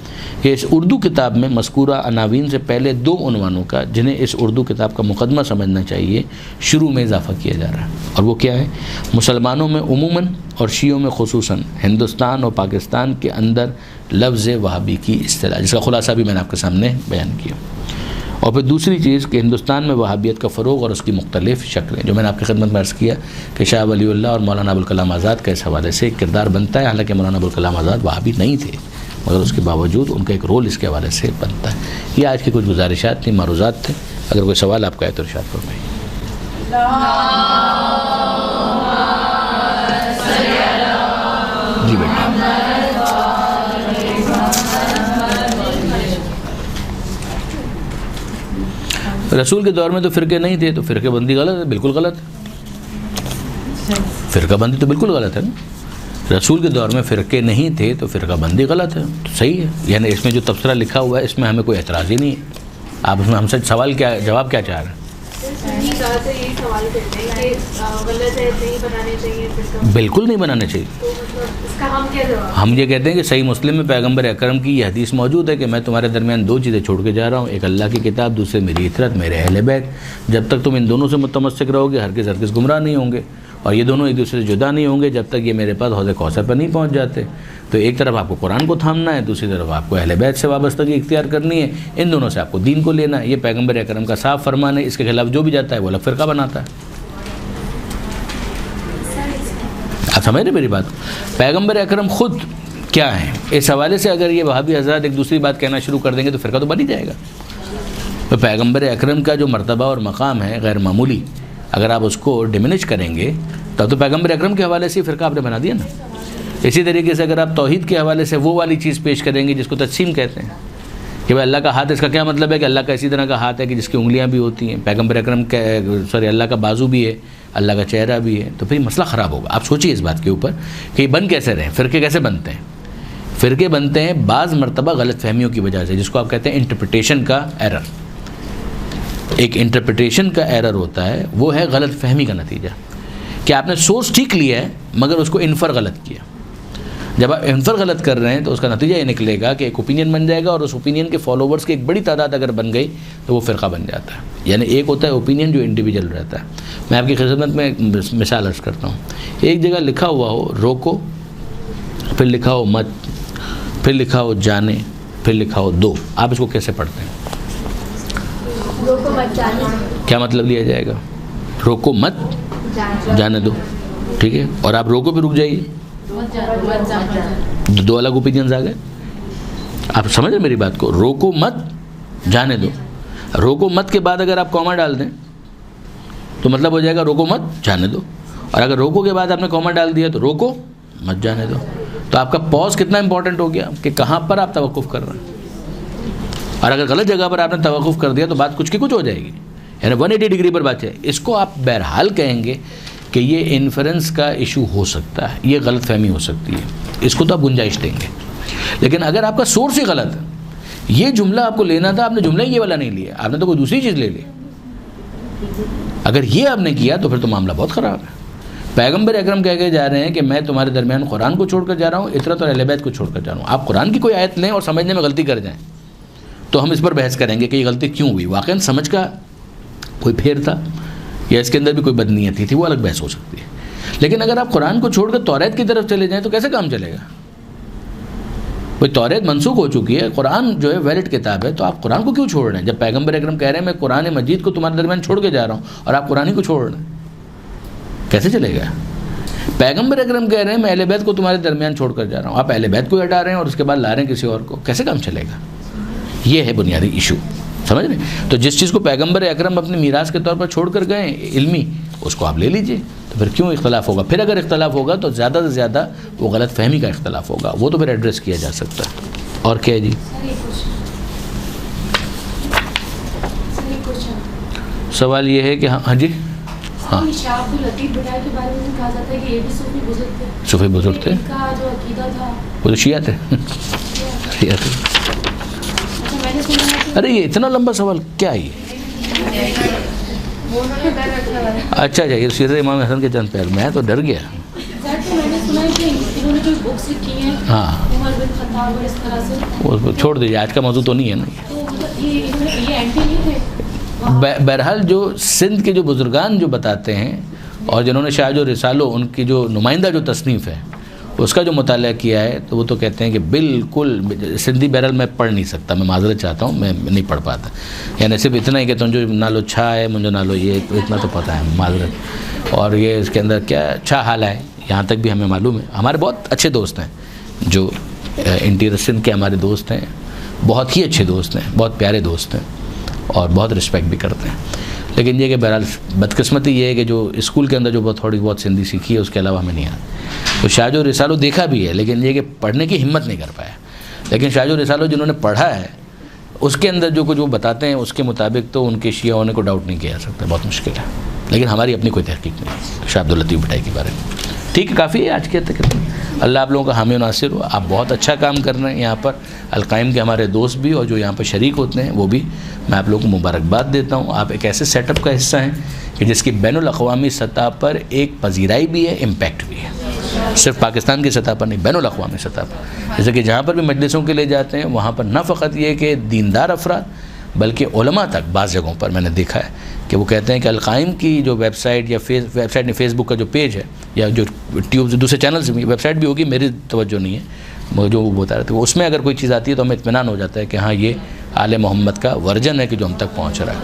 کہ اس اردو کتاب میں مذکورہ عناوین سے پہلے 2 عنوانوں کا، جنہیں اس اردو کتاب کا مقدمہ سمجھنا چاہیے، شروع میں اضافہ کیا جا رہا ہے، اور وہ کیا ہے؟ مسلمانوں میں عموماً اور شیعوں میں خصوصاً ہندوستان اور پاکستان کے اندر لفظ وہابی کی اصطلاح، جس کا خلاصہ بھی میں نے آپ کے سامنے بیان کیا۔ اور پھر دوسری چیز کہ ہندوستان میں وہابیت کا فروغ اور اس کی مختلف شکلیں، جو میں نے آپ کی خدمت میں عرض کیا کہ شاہ ولی اللہ اور مولانا ابوالکلام آزاد کا اس حوالے سے ایک کردار بنتا ہے، حالانکہ مولانا ابوالکلام آزاد وہابی نہیں تھے، مگر اس کے باوجود ان کا ایک رول اس کے حوالے سے بنتا ہے۔ یہ آج کی کچھ گزارشات تھیں، معروضات تھے، اگر کوئی سوال آپ کا ہے تو ارشاد فرمائیے۔ جی بیٹا۔ رسول کے دور میں تو فرقے نہیں تھے، تو فرقہ بندی غلط ہے، بالکل غلط ہے، فرقہ بندی تو بالکل غلط ہے نا۔ رسول کے دور میں فرقے نہیں تھے تو فرقہ بندی غلط ہے، تو صحیح ہے، یعنی اس میں جو تبصرہ لکھا ہوا ہے اس میں ہمیں کوئی اعتراض ہی نہیں ہے۔ آپ اس میں ہم سے سوال کیا، جواب کیا چاہ رہے ہیں؟ بالکل نہیں بنانے چاہیے۔ ہم یہ کہتے ہیں کہ صحیح مسلم میں پیغمبر اکرم کی یہ حدیث موجود ہے کہ میں تمہارے درمیان 2 چیزیں چھوڑ کے جا رہا ہوں، ایک اللہ کی کتاب، دوسرے میری اطرت، میرے اہل بیت۔ جب تک تم ان دونوں سے متمسک رہو گے ہرگز گمراہ نہیں ہوں گے، اور یہ دونوں ایک دوسرے سے جدا نہیں ہوں گے جب تک یہ میرے پاس حوض کوثر پر نہیں پہنچ جاتے۔ تو ایک طرف آپ کو قرآن کو تھامنا ہے، دوسری طرف آپ کو اہل بیت سے وابستگی اختیار کرنی ہے، ان دونوں سے آپ کو دین کو لینا ہے۔ یہ پیغمبر اکرم کا صاف فرمان ہے، اس کے خلاف جو بھی جاتا ہے وہ الگ فرقہ بناتا ہے۔ آپ سمجھ رہے میری بات؟ پیغمبر اکرم خود کیا ہیں، اس حوالے سے اگر یہ وہابی حضرات ایک دوسری بات کہنا شروع کر دیں گے تو فرقہ تو بن ہی جائے گا۔ تو پیغمبر اکرم کا جو مرتبہ اور مقام ہے غیر معمولی، اگر آپ اس کو ڈیمینش کریں گے تب تو پیغمبر اکرم کے حوالے سے فرقہ آپ نے بنا دیا نا۔ اسی طریقے سے اگر آپ توحید کے حوالے سے وہ والی چیز پیش کریں گے جس کو تجسیم کہتے ہیں کہ بھائی اللہ کا ہاتھ، اس کا کیا مطلب ہے کہ اللہ کا اسی طرح کا ہاتھ ہے کہ جس کی انگلیاں بھی ہوتی ہیں، پیغمبر اکرم کا اللہ کا بازو بھی ہے، اللہ کا چہرہ بھی ہے، تو پھر مسئلہ خراب ہوگا۔ آپ سوچیے اس بات کے اوپر کہ یہ بن کیسے رہے، فرقے کیسے بنتے ہیں۔ فرقے بنتے ہیں بعض مرتبہ غلط فہمیوں کی وجہ سے، جس کو آپ کہتے ہیں انٹرپریٹیشن کا ایرر۔ ایک انٹرپریٹیشن کا ایرر ہوتا ہے، وہ ہے غلط فہمی کا نتیجہ، کہ آپ نے سورس ٹھیک لیا ہے مگر اس کو انفر غلط کیا۔ جب آپ انفر غلط کر رہے ہیں تو اس کا نتیجہ یہ نکلے گا کہ ایک اوپینین بن جائے گا، اور اس اوپینین کے فالوورز کی ایک بڑی تعداد اگر بن گئی تو وہ فرقہ بن جاتا ہے۔ یعنی ایک ہوتا ہے اوپینین جو انڈیویجول رہتا ہے۔ میں آپ کی خدمت میں ایک مثال عرض کرتا ہوں۔ ایک جگہ لکھا ہوا ہو روکو، پھر لکھا ہو مت، پھر لکھا ہو جانے، پھر لکھا ہو دو، آپ اس کو کیسے پڑھتے ہیں؟ روکو مت جانے، کیا مطلب لیا جائے گا؟ روکو مت جانے دو، ٹھیک ہے، اور آپ روکو پہ رک جائیے، دو الگ اوپینینز آ گئے۔ آپ سمجھ رہے میری بات کو؟ روکو مت جانے دو، روکو مت کے بعد اگر آپ کوما ڈال دیں تو مطلب ہو جائے گا روکو مت جانے دو، اور اگر روکو کے بعد آپ نے کوما ڈال دیا تو روکو مت جانے دو۔ تو آپ کا پاز کتنا امپورٹنٹ ہو گیا کہ کہاں پر آپ توقف کر رہے ہیں، اور اگر غلط جگہ پر آپ نے توقف کر دیا تو بات کچھ کی کچھ ہو جائے گی، یعنی 180 ڈگری پر بات ہے۔ اس کو آپ بہرحال کہیں گے کہ یہ انفرنس کا ایشو ہو سکتا ہے، یہ غلط فہمی ہو سکتی ہے، اس کو تو آپ گنجائش دیں گے۔ لیکن اگر آپ کا سورس ہی غلط ہے، یہ جملہ آپ کو لینا تھا، آپ نے جملہ ہی یہ والا نہیں لیا، آپ نے تو کوئی دوسری چیز لے لی۔ اگر یہ آپ نے کیا تو پھر تو معاملہ بہت خراب ہے۔ پیغمبر اکرم کہہ کے جا رہے ہیں کہ میں تمہارے درمیان قرآن کو چھوڑ کر جا رہا ہوں، اطرت اور اہل بیت کو چھوڑ کر جا رہا ہوں۔ آپ قرآن کی کوئی آیت لیں اور سمجھنے میں غلطی کر جائیں تو ہم اس پر بحث کریں گے کہ یہ غلطی کیوں ہوئی، واقعاً سمجھ کا کوئی پھیر تھا یا اس کے اندر بھی کوئی بدنیتی تھی، وہ الگ بحث ہو سکتی ہے۔ لیکن اگر آپ قرآن کو چھوڑ کر توریت کی طرف چلے جائیں تو کیسے کام چلے گا؟ بھائی توریت منسوخ ہو چکی ہے، قرآن جو ہے ویلڈ کتاب ہے، تو آپ قرآن کو کیوں چھوڑ رہے ہیں؟ جب پیغمبر اکرم کہہ رہے ہیں میں قرآن مجید کو تمہارے درمیان چھوڑ کے جا رہا ہوں اور آپ قرآن ہی کو چھوڑ رہے ہیں، کیسے چلے گا؟ پیغمبر اکرم کہہ رہے ہیں میں اہل بیت کو تمہارے درمیان چھوڑ کر جا رہا ہوں، آپ اہل بیت کو ہٹا رہے ہیں اور اس کے بعد لا رہے ہیں کسی اور کو، کیسے کام چلے گا؟ یہ ہے بنیادی ایشو، سمجھ رہے ہیں؟ تو جس چیز کو پیغمبر اکرم اپنے میراث کے طور پر چھوڑ کر گئے علمی، اس کو آپ لے لیجئے، تو پھر کیوں اختلاف ہوگا؟ پھر اگر اختلاف ہوگا تو زیادہ سے زیادہ وہ غلط فہمی کا اختلاف ہوگا، وہ تو پھر ایڈریس کیا جا سکتا ہے۔ اور کیا ہے جی؟ سوال یہ ہے کہ ہاں جی ہاں شاہ عبد اللطیف بھٹائی کے بارے میں کہا جاتا ہے کہ یہ بھی صوفی بزرگ تھے. صوفی بزرگ تھے. ان کا جو عقیدہ تھا وہ تو شیعہ تھے. شیعہ تھے. اچھا میں نے سنا ہے کہ ارے یہ اتنا لمبا سوال کیا ہے یہ؟ اچھا یہ سیرت امام حسن کے چند پیر. میں تو ڈر گیا. میں نے سنا ہے کہ انہوں نے جو بکس لکھی ہیں ہاں عمر بن خطاب اور اس طرح سے, وہ چھوڑ دیجیے, آج کا موضوع تو نہیں ہے نا. تو مطلب یہ اینٹی نہیں تھے. بہرحال جو سندھ کے جو بزرگان جو بتاتے ہیں اور جنہوں نے شاہ جو رسالو ان کی جو نمائندہ جو تصنیف ہے اس کا جو مطالعہ کیا ہے تو وہ تو کہتے ہیں کہ بالکل سندھی. بہرحال میں پڑھ نہیں سکتا, میں معذرت چاہتا ہوں, میں نہیں پڑھ پاتا. یعنی صرف اتنا ہی کہ تم جو نالو چھا ہے مجھے نالو یہ اتنا تو پتہ ہے, معذرت. اور یہ اس کے اندر کیا اچھا حال ہے یہاں تک بھی ہمیں معلوم ہے. ہمارے بہت اچھے دوست ہیں جو انٹیریئر سندھ کے ہمارے دوست ہیں, بہت ہی اچھے دوست ہیں, بہت پیارے دوست ہیں اور بہت رسپیکٹ بھی کرتے ہیں. لیکن یہ کہ بہرحال بدقسمتی یہ ہے کہ جو اسکول کے اندر جو تھوڑی بہت سندھی سیکھی ہے اس کے علاوہ ہمیں نہیں آتا. تو شاہ جو رسالو دیکھا بھی ہے لیکن یہ کہ پڑھنے کی ہمت نہیں کر پایا. لیکن شاہ جو رسالو جنہوں نے پڑھا ہے اس کے اندر جو کچھ وہ بتاتے ہیں اس کے مطابق تو ان کے شیعہ ہونے کو ڈاؤٹ نہیں کیا جا سکتا, بہت مشکل ہے. لیکن ہماری اپنی کوئی تحقیق نہیں شاہ عبد اللطیف بھٹائی کے بارے میں. ٹھیک ہے, کافی ہے آج کے تک. اللہ آپ لوگوں کا حامی و ناصر ہو. آپ بہت اچھا کام کر رہے ہیں یہاں پر. القائم کے ہمارے دوست بھی اور جو یہاں پر شریک ہوتے ہیں وہ بھی, میں آپ لوگوں کو مبارکباد دیتا ہوں. آپ ایک ایسے سیٹ اپ کا حصہ ہیں کہ جس کی بین الاقوامی سطح پر ایک پذیرائی بھی ہے, امپیکٹ بھی ہے. صرف پاکستان کی سطح پر نہیں, بین الاقوامی سطح پر. جیسے کہ جہاں پر بھی مجلسوں کے لیے جاتے ہیں وہاں پر نہ فقط یہ کہ دیندار افراد بلکہ علماء تک بعض جگہوں پر میں نے دیکھا ہے کہ وہ کہتے ہیں کہ القائم کی جو ویب سائٹ یا ویب سائٹ نہیں, فیس بک کا جو پیج ہے یا جو ٹیوب دوسرے چینلز میں ویب سائٹ بھی ہوگی, میری توجہ نہیں ہے, جو وہ بتا رہے تھے اس میں اگر کوئی چیز آتی ہے تو ہمیں اطمینان ہو جاتا ہے کہ ہاں یہ آل محمد کا ورژن ہے کہ جو ہم تک پہنچ رہا ہے.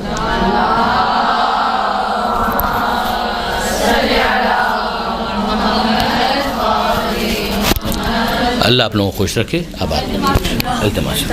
اللہ آپ لوگوں کو خوش رکھے, آباد. التماس.